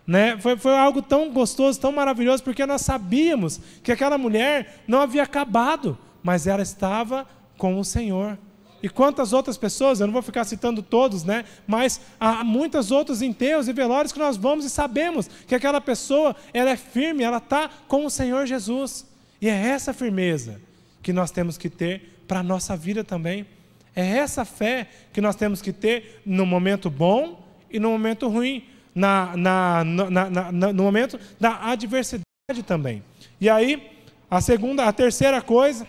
né? Foi algo tão gostoso, tão maravilhoso, porque nós sabíamos que aquela mulher não havia acabado, mas ela estava com o Senhor. E quantas outras pessoas, eu não vou ficar citando todos, né? Mas há muitos outros enterros e velórios que nós vamos e sabemos que aquela pessoa, ela é firme, ela está com o Senhor Jesus. E é essa firmeza que nós temos que ter para a nossa vida também. É essa fé que nós temos que ter no momento bom e no momento ruim, no momento da adversidade também. E aí, a terceira coisa,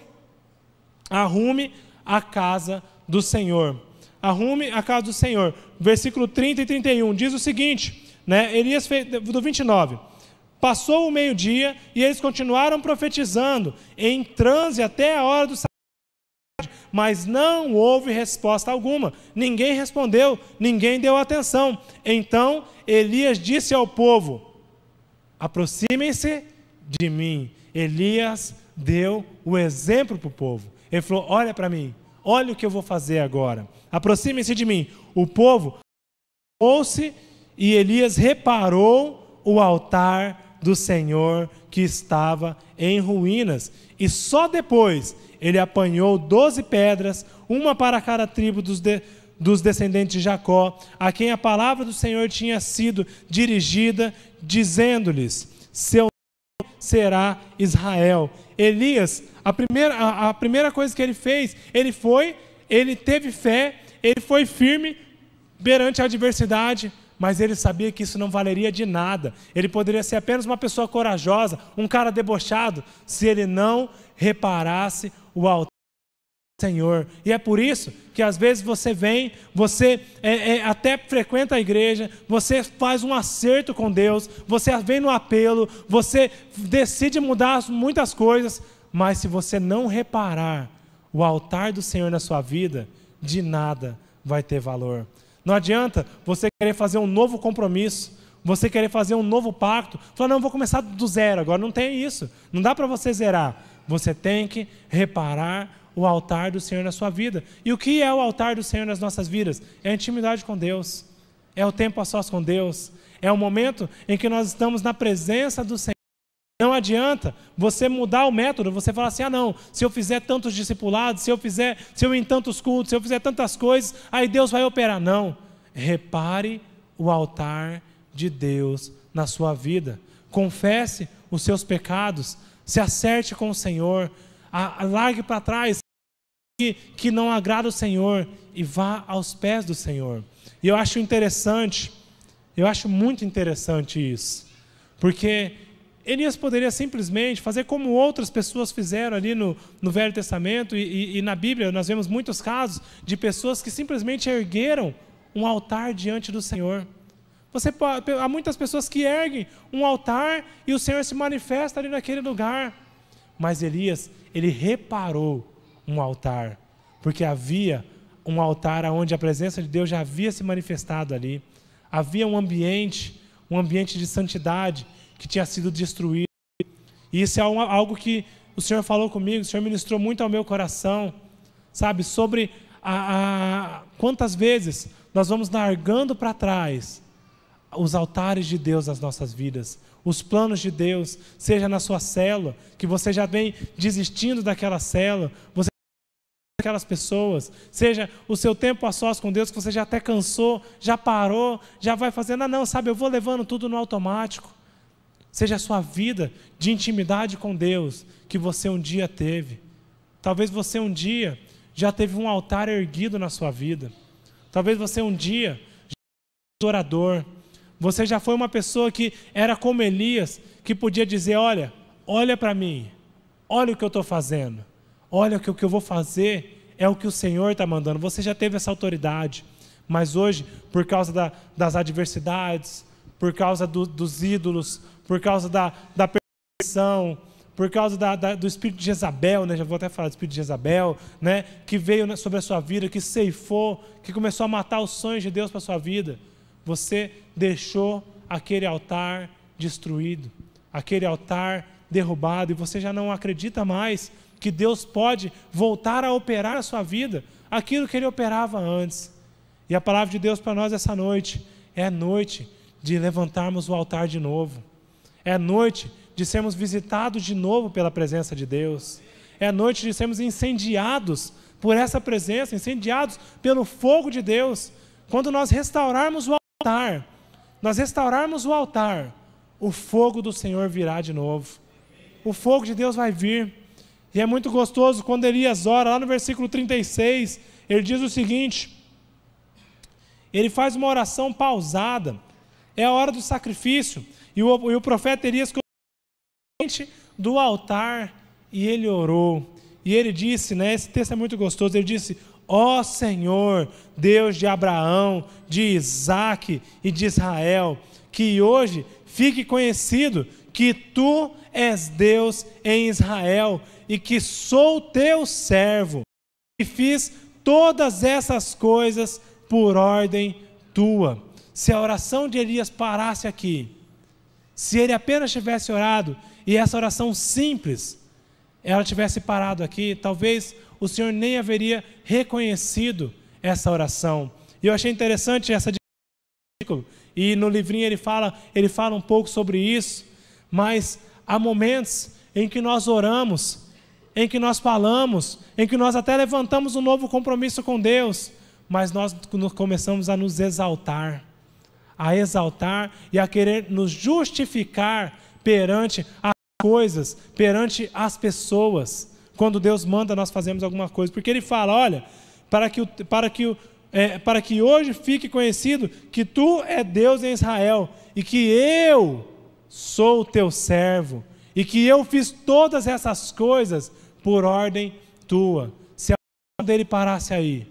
arrume a casa do Senhor. Arrume a casa do Senhor. Versículo 30 e 31 diz o seguinte, né? Elias fez, do 29. Passou o meio-dia e eles continuaram profetizando em transe até a hora do sacrifício, mas não houve resposta alguma. Ninguém respondeu, ninguém deu atenção. Então Elias disse ao povo: aproximem-se de mim. Elias deu o exemplo para o povo. Ele falou: olha para mim, olha o que eu vou fazer agora. Aproximem-se de mim. O povo ouve e Elias reparou o altar do Senhor que estava em ruínas. E só depois ele apanhou 12 pedras, uma para cada tribo dos descendentes de Jacó, a quem a palavra do Senhor tinha sido dirigida, dizendo-lhes: seu nome será Israel. Elias, a primeira coisa que ele fez, ele teve fé, ele foi firme perante a adversidade, mas ele sabia que isso não valeria de nada. Ele poderia ser apenas uma pessoa corajosa, um cara debochado, se ele não reparasse o altar do Senhor. E é por isso que às vezes você vem, você até frequenta a igreja, você faz um acerto com Deus, você vem no apelo, você decide mudar muitas coisas, mas se você não reparar o altar do Senhor na sua vida, de nada vai ter valor. Não adianta você querer fazer um novo compromisso, você querer fazer um novo pacto, falar: não, vou começar do zero. Agora não tem isso, não dá para você zerar. Você tem que reparar o altar do Senhor na sua vida. E o que é o altar do Senhor nas nossas vidas? É a intimidade com Deus, é o tempo a sós com Deus, é o momento em que nós estamos na presença do Senhor, Não adianta você mudar o método, você falar assim, não, se eu fizer tantos discipulados, se eu ir em tantos cultos, se eu fizer tantas coisas, aí Deus vai operar. Não, repare o altar de Deus na sua vida. Confesse os seus pecados, se acerte com o Senhor, largue para trás que não agrada o Senhor e vá aos pés do Senhor. E eu acho muito interessante isso, porque Elias poderia simplesmente fazer como outras pessoas fizeram ali no Velho Testamento e na Bíblia nós vemos muitos casos de pessoas que simplesmente ergueram um altar diante do Senhor. Há muitas pessoas que erguem um altar e o Senhor se manifesta ali naquele lugar, mas Elias, ele reparou um altar, porque havia um altar onde a presença de Deus já havia se manifestado ali. Havia um ambiente de santidade que tinha sido destruído. E isso é algo que o Senhor falou comigo, o Senhor ministrou muito ao meu coração, sabe, sobre quantas vezes nós vamos largando para trás os altares de Deus nas nossas vidas, os planos de Deus, seja na sua célula, que você já vem desistindo daquela célula, você aquelas pessoas, seja o seu tempo a sós com Deus, que você já até cansou, já parou, já vai fazendo, sabe, eu vou levando tudo no automático. Seja a sua vida de intimidade com Deus, que você um dia teve. Talvez você um dia já teve um altar erguido na sua vida. Talvez você um dia já foi um adorador. Você já foi uma pessoa que era como Elias, que podia dizer, olha para mim, olha o que eu estou fazendo. Olha que o que eu vou fazer é o que o Senhor está mandando. Você já teve essa autoridade, mas hoje, por causa das adversidades, por causa dos ídolos, por causa da perseguição, por causa do espírito de Jezabel, já vou até falar do espírito de Jezabel, que veio sobre a sua vida, que ceifou, que começou a matar os sonhos de Deus para a sua vida. Você deixou aquele altar destruído, aquele altar derrubado, e você já não acredita mais que Deus pode voltar a operar na sua vida aquilo que Ele operava antes. E a palavra de Deus para nós essa noite é a noite de levantarmos o altar de novo. É a noite de sermos visitados de novo pela presença de Deus. É a noite de sermos incendiados por essa presença, incendiados pelo fogo de Deus. Quando nós restaurarmos o altar, o fogo do Senhor virá de novo. O fogo de Deus vai vir. E é muito gostoso quando Elias ora, lá no versículo 36, ele diz o seguinte, ele faz uma oração pausada, é a hora do sacrifício, e o profeta Elias colocou diante do altar, e ele orou, e ele disse, esse texto é muito gostoso, ele disse, ó Senhor, Deus de Abraão, de Isaque e de Israel, que hoje fique conhecido que Tu és Deus em Israel, e que sou Teu servo, e fiz todas essas coisas por ordem Tua. Se a oração de Elias parasse aqui, se ele apenas tivesse orado, e essa oração simples, ela tivesse parado aqui, talvez o Senhor nem haveria reconhecido essa oração. E eu achei interessante essa versículo, e no livrinho ele fala um pouco sobre isso, mas há momentos em que nós oramos, em que nós falamos, em que nós até levantamos um novo compromisso com Deus, mas nós começamos a nos exaltar e a querer nos justificar perante as coisas, perante as pessoas, quando Deus manda nós fazermos alguma coisa, porque Ele fala, olha, para que hoje fique conhecido que Tu é Deus em Israel, e que eu sou o Teu servo, e que eu fiz todas essas coisas por ordem Tua. Se a oração dele parasse aí,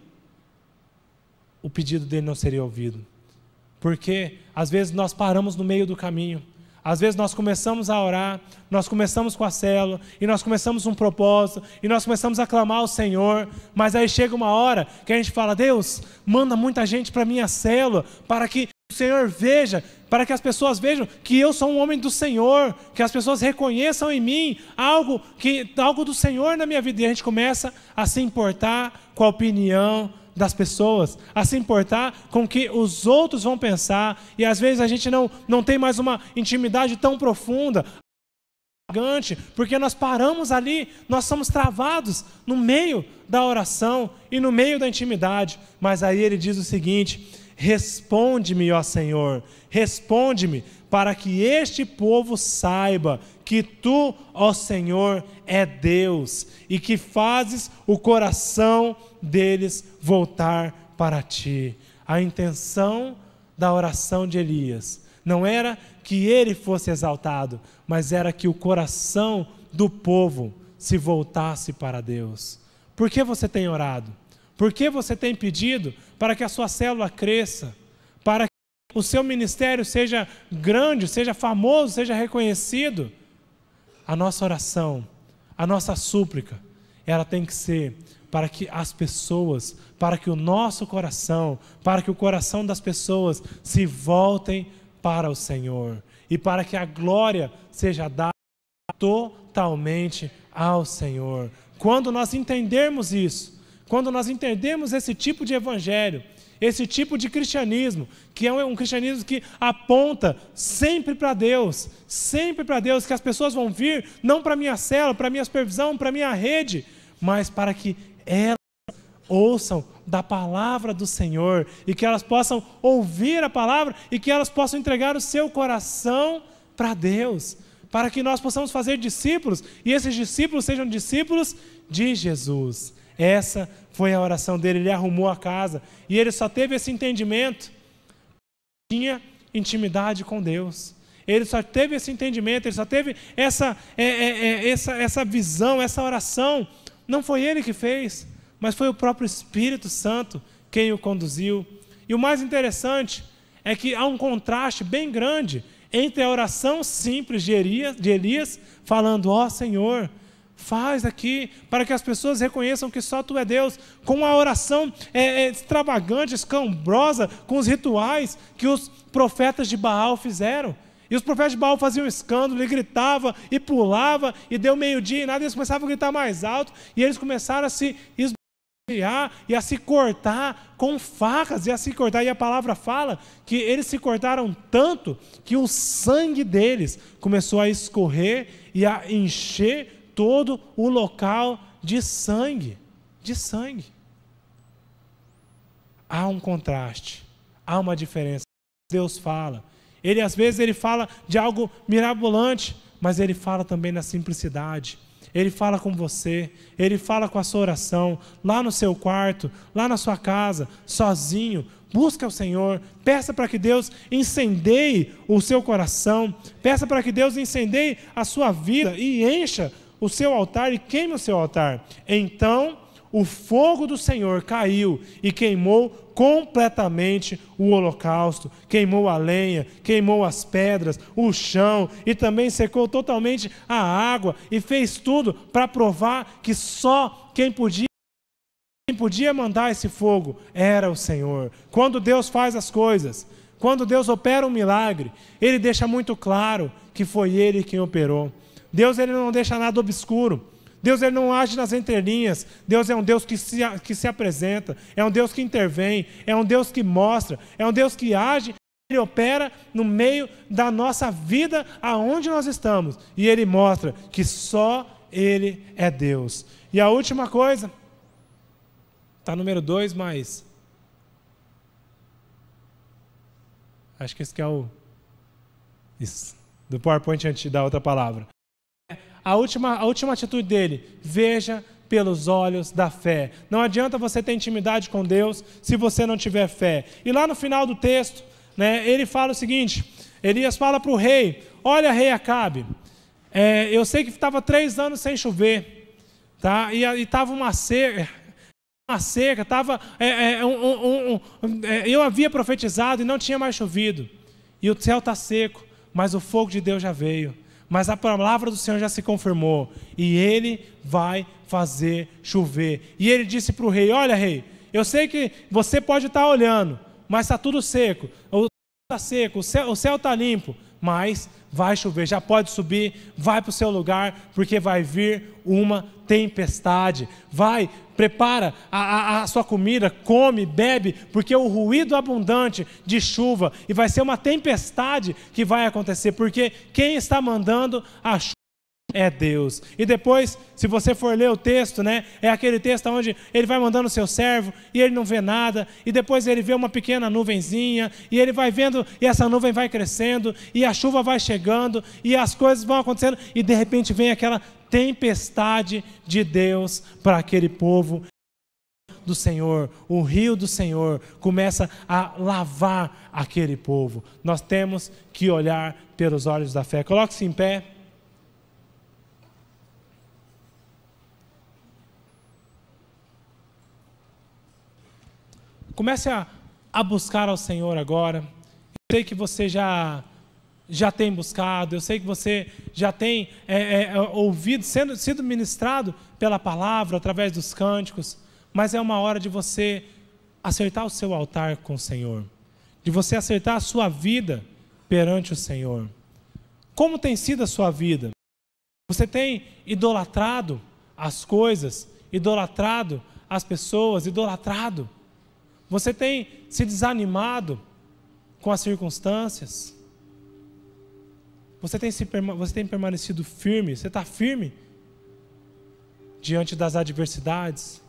o pedido dele não seria ouvido, porque às vezes nós paramos no meio do caminho. Às vezes nós começamos a orar, nós começamos com a célula, e nós começamos um propósito, e nós começamos a clamar ao Senhor, mas aí chega uma hora que a gente fala, Deus, manda muita gente para a minha célula, para que o Senhor veja, para que as pessoas vejam que eu sou um homem do Senhor, que as pessoas reconheçam em mim algo do Senhor na minha vida, e a gente começa a se importar com a opinião das pessoas, a se importar com o que os outros vão pensar, e às vezes a gente não tem mais uma intimidade tão profunda, porque nós paramos ali, nós somos travados no meio da oração e no meio da intimidade. Mas aí ele diz o seguinte: responde-me, ó Senhor, responde-me, para que este povo saiba que tu, ó Senhor, é Deus, e que fazes o coração deles voltar para ti. A intenção da oração de Elias não era que ele fosse exaltado, mas era que o coração do povo se voltasse para Deus. Por que você tem orado? Por que você tem pedido para que a sua célula cresça? Para que o seu ministério seja grande, seja famoso, seja reconhecido? A nossa oração, a nossa súplica, ela tem que ser para que as pessoas, para que o nosso coração, para que o coração das pessoas se voltem para o Senhor, e para que a glória seja dada totalmente ao Senhor. Quando nós entendermos isso, quando nós entendemos esse tipo de evangelho, esse tipo de cristianismo, que é um cristianismo que aponta sempre para Deus, que as pessoas vão vir, não para a minha célula, para a minha supervisão, para a minha rede, mas para que elas ouçam da palavra do Senhor, e que elas possam ouvir a palavra, e que elas possam entregar o seu coração para Deus, para que nós possamos fazer discípulos, e esses discípulos sejam discípulos de Jesus. Essa foi a oração dele. Ele arrumou a casa, e ele só teve esse entendimento, tinha intimidade com Deus. Ele só teve esse entendimento, ele só teve essa visão, essa oração. Não foi ele que fez, mas foi o próprio Espírito Santo quem o conduziu. E o mais interessante é que há um contraste bem grande entre a oração simples de Elias, falando: ó Senhor, faz aqui, para que as pessoas reconheçam que só Tu é Deus, com a oração extravagante, escambrosa, com os rituais que os profetas de Baal fizeram. E os profetas de Baal faziam escândalo, e gritavam, e pulavam, e deu meio-dia e nada, e eles começavam a gritar mais alto, e eles começaram a se esbofetear e a se cortar com facas, e a se cortar, e a palavra fala que eles se cortaram tanto que o sangue deles começou a escorrer e a encher todo o local de sangue, Há um contraste, há uma diferença. Deus fala, às vezes ele fala de algo mirabolante, mas ele fala também na simplicidade. Ele fala com você, ele fala com a sua oração, lá no seu quarto, lá na sua casa, sozinho. Busca o Senhor, peça para que Deus incendeie o seu coração, peça para que Deus incendeie a sua vida e encha o seu altar e queime o seu altar. Então o fogo do Senhor caiu e queimou completamente o holocausto, queimou a lenha, queimou as pedras, o chão, e também secou totalmente a água, e fez tudo para provar que só quem podia mandar esse fogo era o Senhor. Quando Deus faz as coisas, quando Deus opera um milagre, Ele deixa muito claro que foi Ele quem operou. Deus, Ele não deixa nada obscuro. Deus, Ele não age nas entrelinhas. Deus é um Deus que se apresenta, é um Deus que intervém, é um Deus que mostra, é um Deus que age. Ele opera no meio da nossa vida, aonde nós estamos, e Ele mostra que só Ele é Deus. E a última coisa, está número 2, mas acho que esse que é isso, do PowerPoint antes da outra palavra. A última atitude dele: veja pelos olhos da fé. Não adianta você ter intimidade com Deus se você não tiver fé. E lá no final do texto, ele fala o seguinte: Elias fala para o rei: olha, rei Acabe, eu sei que estava 3 anos sem chover, tá? E estava uma seca, eu havia profetizado e não tinha mais chovido, e o céu está seco, mas o fogo de Deus já veio. Mas a palavra do Senhor já se confirmou, e Ele vai fazer chover. E ele disse para o rei: olha, rei, eu sei que você pode estar olhando, mas está tudo seco, o céu está limpo, mas vai chover, já pode subir, vai para o seu lugar, porque vai vir uma tempestade. Vai, prepara a sua comida, come, bebe, porque o ruído abundante de chuva, e vai ser uma tempestade que vai acontecer, porque quem está mandando a chuva é Deus. E depois, se você for ler o texto, né, é aquele texto onde ele vai mandando o seu servo e ele não vê nada, e depois ele vê uma pequena nuvenzinha, e ele vai vendo, e essa nuvem vai crescendo, e a chuva vai chegando, e as coisas vão acontecendo, e de repente vem aquela tempestade de Deus para aquele povo do Senhor. O rio do Senhor começa a lavar aquele povo. Nós temos que olhar pelos olhos da fé. Coloque-se em pé. Comece a buscar ao Senhor agora. Eu sei que você já tem buscado, eu sei que você já tem ouvido, sido ministrado pela palavra, através dos cânticos, mas é uma hora de você acertar o seu altar com o Senhor, de você acertar a sua vida perante o Senhor. Como tem sido a sua vida? Você tem idolatrado as coisas, idolatrado as pessoas, idolatrado? Você tem se desanimado com as circunstâncias? Você tem permanecido firme? Você está firme diante das adversidades?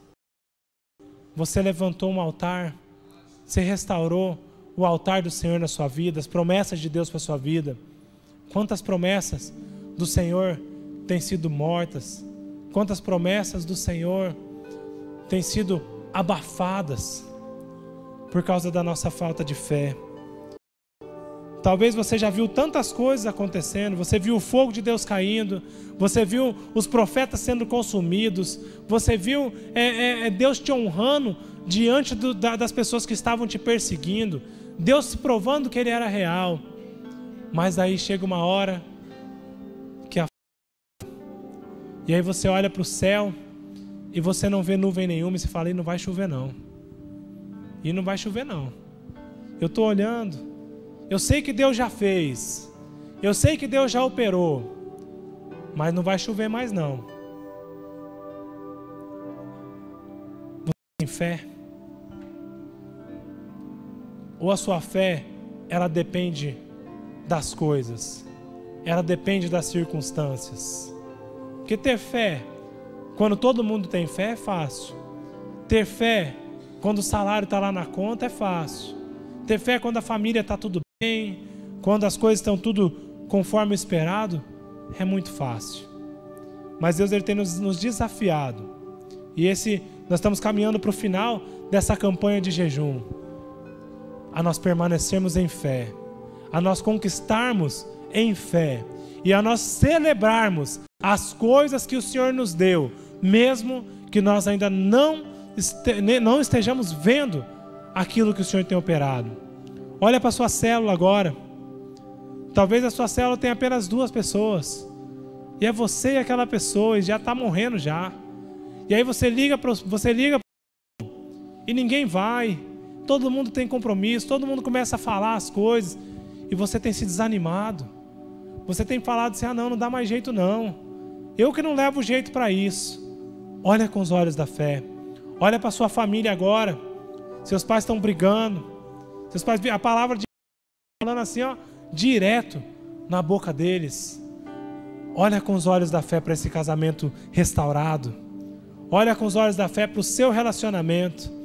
Você levantou um altar? Você restaurou o altar do Senhor na sua vida? As promessas de Deus para a sua vida? Quantas promessas do Senhor têm sido mortas? Quantas promessas do Senhor têm sido abafadas por causa da nossa falta de fé? Talvez você já viu tantas coisas acontecendo, você viu o fogo de Deus caindo, você viu os profetas sendo consumidos, você viu Deus te honrando diante das pessoas que estavam te perseguindo, Deus se provando que Ele era real. Mas aí chega uma hora que e aí você olha para o céu e você não vê nuvem nenhuma e você fala, e não vai chover não. E não vai chover não. Eu estou olhando, eu sei que Deus já fez, eu sei que Deus já operou, mas não vai chover mais não. Você tem fé? Ou a sua fé, ela depende das coisas, ela depende das circunstâncias? Porque ter fé, quando todo mundo tem fé, é fácil. Ter fé quando o salário está lá na conta, é fácil. Ter fé quando a família está tudo bem, quando as coisas estão tudo conforme o esperado, é muito fácil. Mas Deus, Ele tem nos desafiado. E nós estamos caminhando para o final dessa campanha de jejum, a nós permanecermos em fé, a nós conquistarmos em fé, e a nós celebrarmos as coisas que o Senhor nos deu, mesmo que nós ainda não estejamos vendo aquilo que o Senhor tem operado. Olha para a sua célula agora. Talvez a sua célula tenha apenas 2 pessoas, e é você e aquela pessoa, e já está morrendo já. E aí você liga e ninguém vai. Todo mundo tem compromisso, todo mundo começa a falar as coisas, e você tem se desanimado. Você tem falado assim, não dá mais jeito não. Eu que não levo jeito para isso. Olha com os olhos da fé. Olha para sua família agora. Seus pais estão brigando. Seus pais, a palavra de falando assim, direto na boca deles. Olha com os olhos da fé para esse casamento restaurado. Olha com os olhos da fé para o seu relacionamento.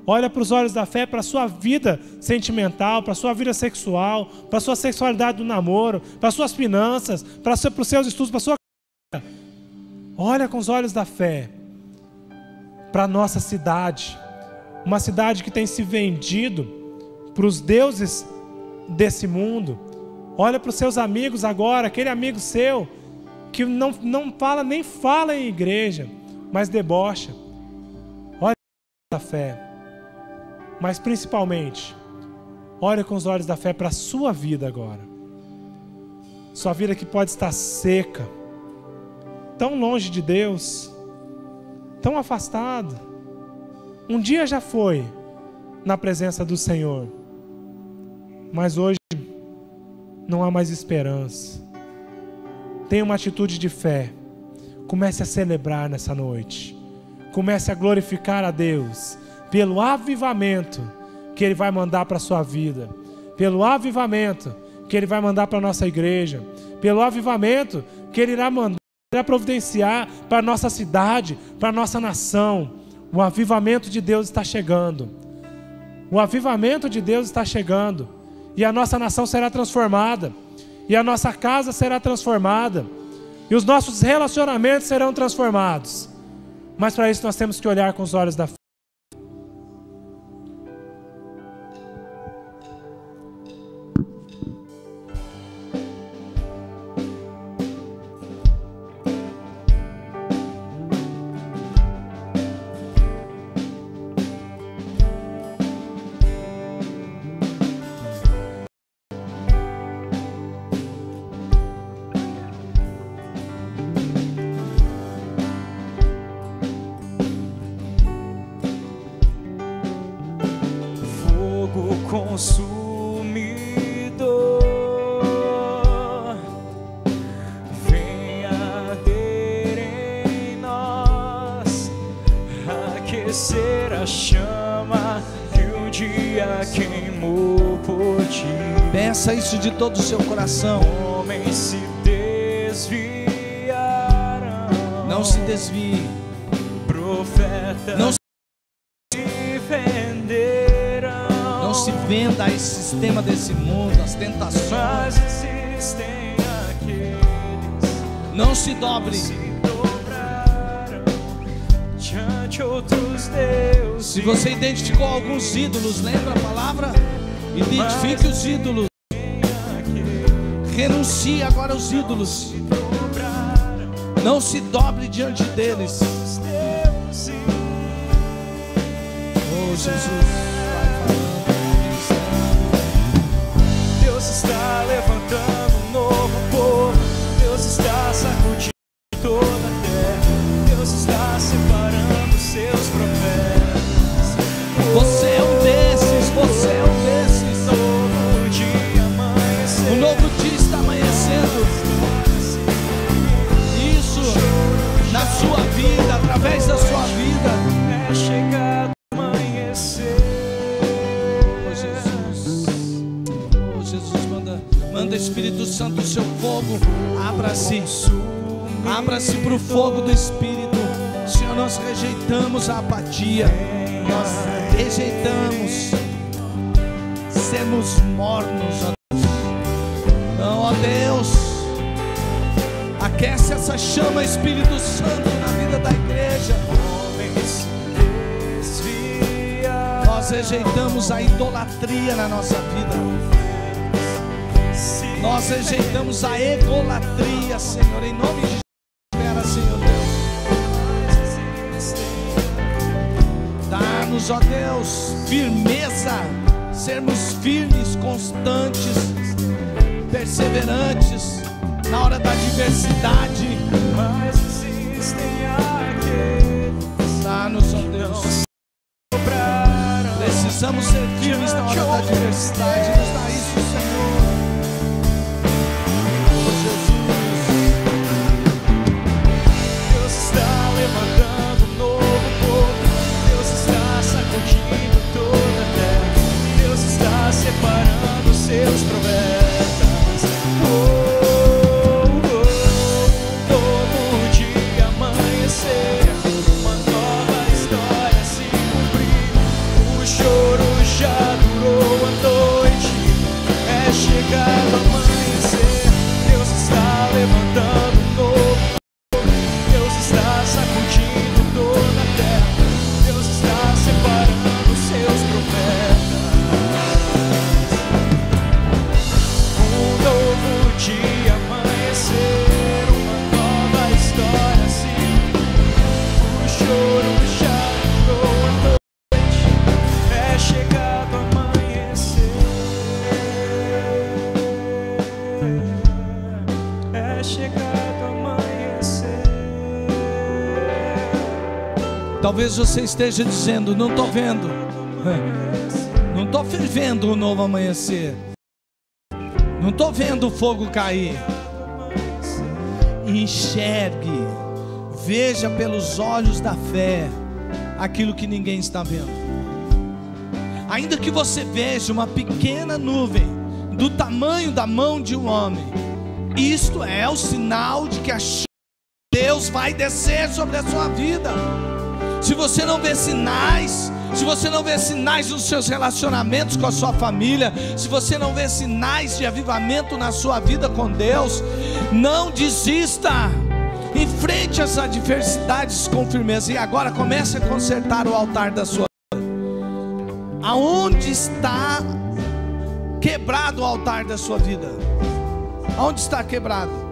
Olha para os olhos da fé para a sua vida sentimental, para a sua vida sexual, para a sua sexualidade do namoro, para as suas finanças, para os seus estudos, para a sua carreira. Olha com os olhos da fé para a nossa cidade, uma cidade que tem se vendido para os deuses desse mundo. Olha para os seus amigos agora, aquele amigo seu que nem fala em igreja, mas debocha. Olha com a fé, mas principalmente, olha com os olhos da fé para a sua vida agora. Sua vida que pode estar seca, tão longe de Deus, tão afastado. Um dia já foi na presença do Senhor, mas hoje não há mais esperança. Tenha uma atitude de fé. Comece a celebrar nessa noite. Comece a glorificar a Deus pelo avivamento que Ele vai mandar para a sua vida, pelo avivamento que Ele vai mandar para a nossa igreja, pelo avivamento que Ele irá mandar irá providenciar para a nossa cidade, para a nossa nação. O avivamento de Deus está chegando. O avivamento de Deus está chegando. E a nossa nação será transformada. E a nossa casa será transformada. E os nossos relacionamentos serão transformados. Mas para isso nós temos que olhar com os olhos da fé. Consumidor, venha arder em nós, aquecer a chama que um dia queimou por ti. Peça isso de todo o seu coração. Homens se desviarão, não se desvie. Profetas não se venderão, não se venda a esse sistema desse mundo, as tentações. Mas existem aqueles não se dobre. se dobraram diante outros deuses. Se você identificou alguns ídolos, lembra a palavra? Identifique os ídolos. Renuncie agora aos ídolos. Não se dobre diante deles. Oh Jesus, Deus está levantando um novo povo. Deus está sacudindo toda a terra. Deus está separando seus profetas. você é um desses, você é um desses. Novo dia amanhecer. O novo dia está amanhecendo. Isso na sua vida, através da sua vida. É chegado amanhecer. Oh Jesus, manda Espírito Santo o seu fogo. Abra-se para o fogo do Espírito. Senhor, nós rejeitamos a apatia. Nós rejeitamos sermos mornos, ó Deus. Não, ó Deus, aquece essa chama, Espírito Santo, na vida da igreja. Homens desviam. Nós rejeitamos a idolatria na nossa vida. Nós rejeitamos a egolatria, Senhor, em nome de Jesus. Espera, Senhor Deus. Dá-nos, ó Deus, firmeza, sermos firmes, constantes, perseverantes na hora da adversidade. Mas existem aqueles Dá-nos, ó Deus. dobraram. Precisamos ser firmes na hora da adversidade. Nos dá isso, Senhor. Oh, Jesus. Deus está levantando um novo povo. Deus está sacudindo toda a terra. Deus está separando seus profetas. Novo dia amanhecer. Uma nova história se cumprir. O choro já durou a noite. É chegado amanhecer. Deus está levantando um novo. Deus está sacudindo toda a terra. Deus está separando seus profetas. Um novo dia amanhecer. Uma nova história se cumprir. O choro já durou a noite. É chegado amanhecer. É chegado amanhecer. Talvez você esteja dizendo: não estou vendo, não estou vendo o novo amanhecer, não estou vendo o fogo cair. Enxergue, veja pelos olhos da fé aquilo que ninguém está vendo. Ainda que você veja uma pequena nuvem do tamanho da mão de um homem, isto é o sinal de que a chuva Deus vai descer sobre a sua vida. Se você não vê sinais, se você não vê sinais nos seus relacionamentos com a sua família, se você não vê sinais de avivamento na sua vida com Deus, não desista. Enfrente as adversidades com firmeza. E agora comece a consertar o altar da sua vida. Aonde está quebrado o altar da sua vida? Aonde está quebrado?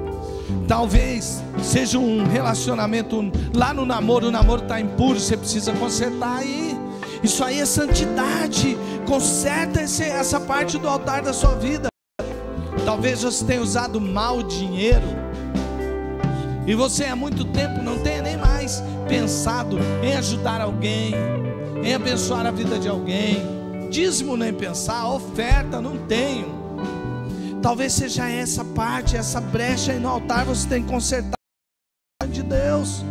Talvez seja um relacionamento lá no namoro. O namoro está impuro, você precisa consertar aí. Isso aí é santidade. Conserta essa parte do altar da sua vida. Talvez você tenha usado mal o dinheiro, e você há muito tempo não tenha nem mais pensado em ajudar alguém, em abençoar a vida de alguém. Dízimo nem pensar, oferta não tenho. Talvez seja essa parte, essa brecha aí no altar. Você tem que consertar de Deus.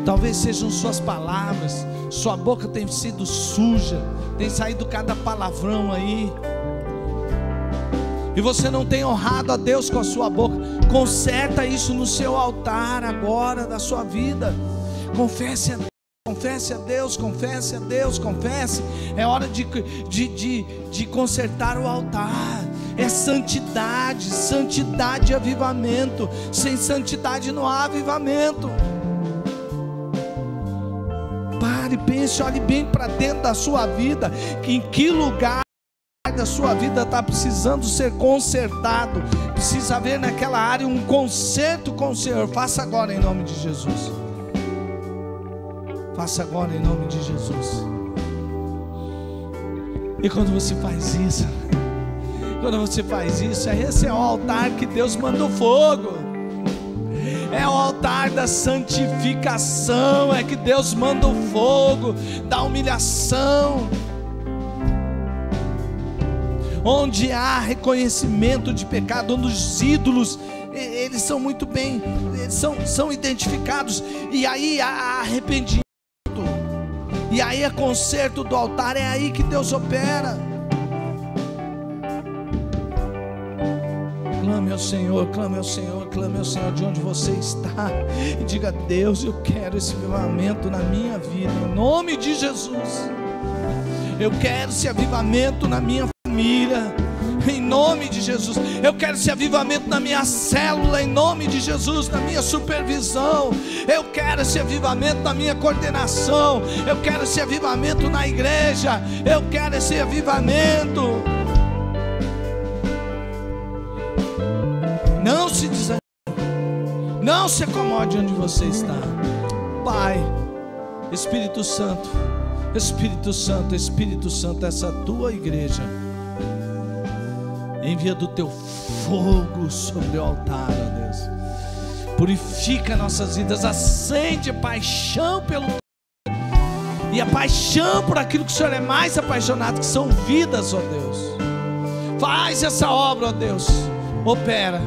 Talvez sejam suas palavras. Sua boca tem sido suja, tem saído cada palavrão aí, e você não tem honrado a Deus com a sua boca. Conserta isso no seu altar agora da sua vida. Confesse a Deus. Confesse a Deus, confesse a Deus, confesse. É hora de consertar o altar. É santidade, santidade e avivamento. Sem santidade não há avivamento. Pare, pense, olhe bem para dentro da sua vida. Em que lugar da sua vida está precisando ser consertado? Precisa haver naquela área um conserto com o Senhor. Faça agora em nome de Jesus. Faça agora em nome de Jesus. E quando você faz isso, esse é o altar que Deus mandou fogo. É o altar da santificação. É que Deus manda o fogo da humilhação, onde há reconhecimento de pecado, onde os ídolos, eles são muito bem, são identificados, e aí há arrependimento, e aí é conserto do altar. É aí que Deus opera. Clame ao Senhor, clame ao Senhor, clame ao Senhor de onde você está, e diga: Deus, eu quero esse avivamento na minha vida, em nome de Jesus. Eu quero esse avivamento na minha família, em nome de Jesus. Eu quero esse avivamento na minha célula, em nome de Jesus, na minha supervisão. Eu quero esse avivamento na minha coordenação. Eu quero esse avivamento na igreja. Eu quero esse avivamento. Não se desanime, não se acomode onde você está. Pai, Espírito Santo, Espírito Santo, Espírito Santo, essa tua igreja, envia do teu fogo sobre o altar, ó Deus. Purifica nossas vidas, acende paixão pelo, e a paixão por aquilo que o Senhor é mais apaixonado, que são vidas, ó Deus. Faz essa obra, ó Deus. Opera.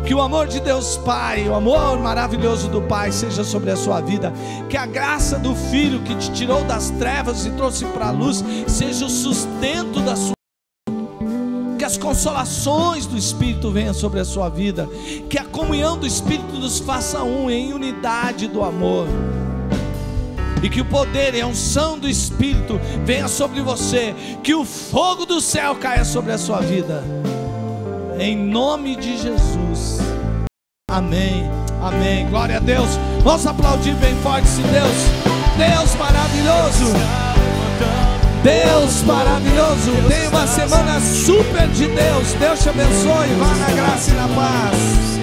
Que o amor de Deus Pai, o amor maravilhoso do Pai seja sobre a sua vida. Que a graça do Filho que te tirou das trevas e trouxe para a luz seja o sustento da sua vida. Que as consolações do Espírito venham sobre a sua vida. Que a comunhão do Espírito nos faça um em unidade do amor. E que o poder e a unção do Espírito venha sobre você. Que o fogo do céu caia sobre a sua vida. Em nome de Jesus. Amém, amém, glória a Deus. Vamos aplaudir bem forte esse Deus. Deus maravilhoso, Deus maravilhoso. Tenha uma semana super de Deus. Deus te abençoe, vá na graça e na paz.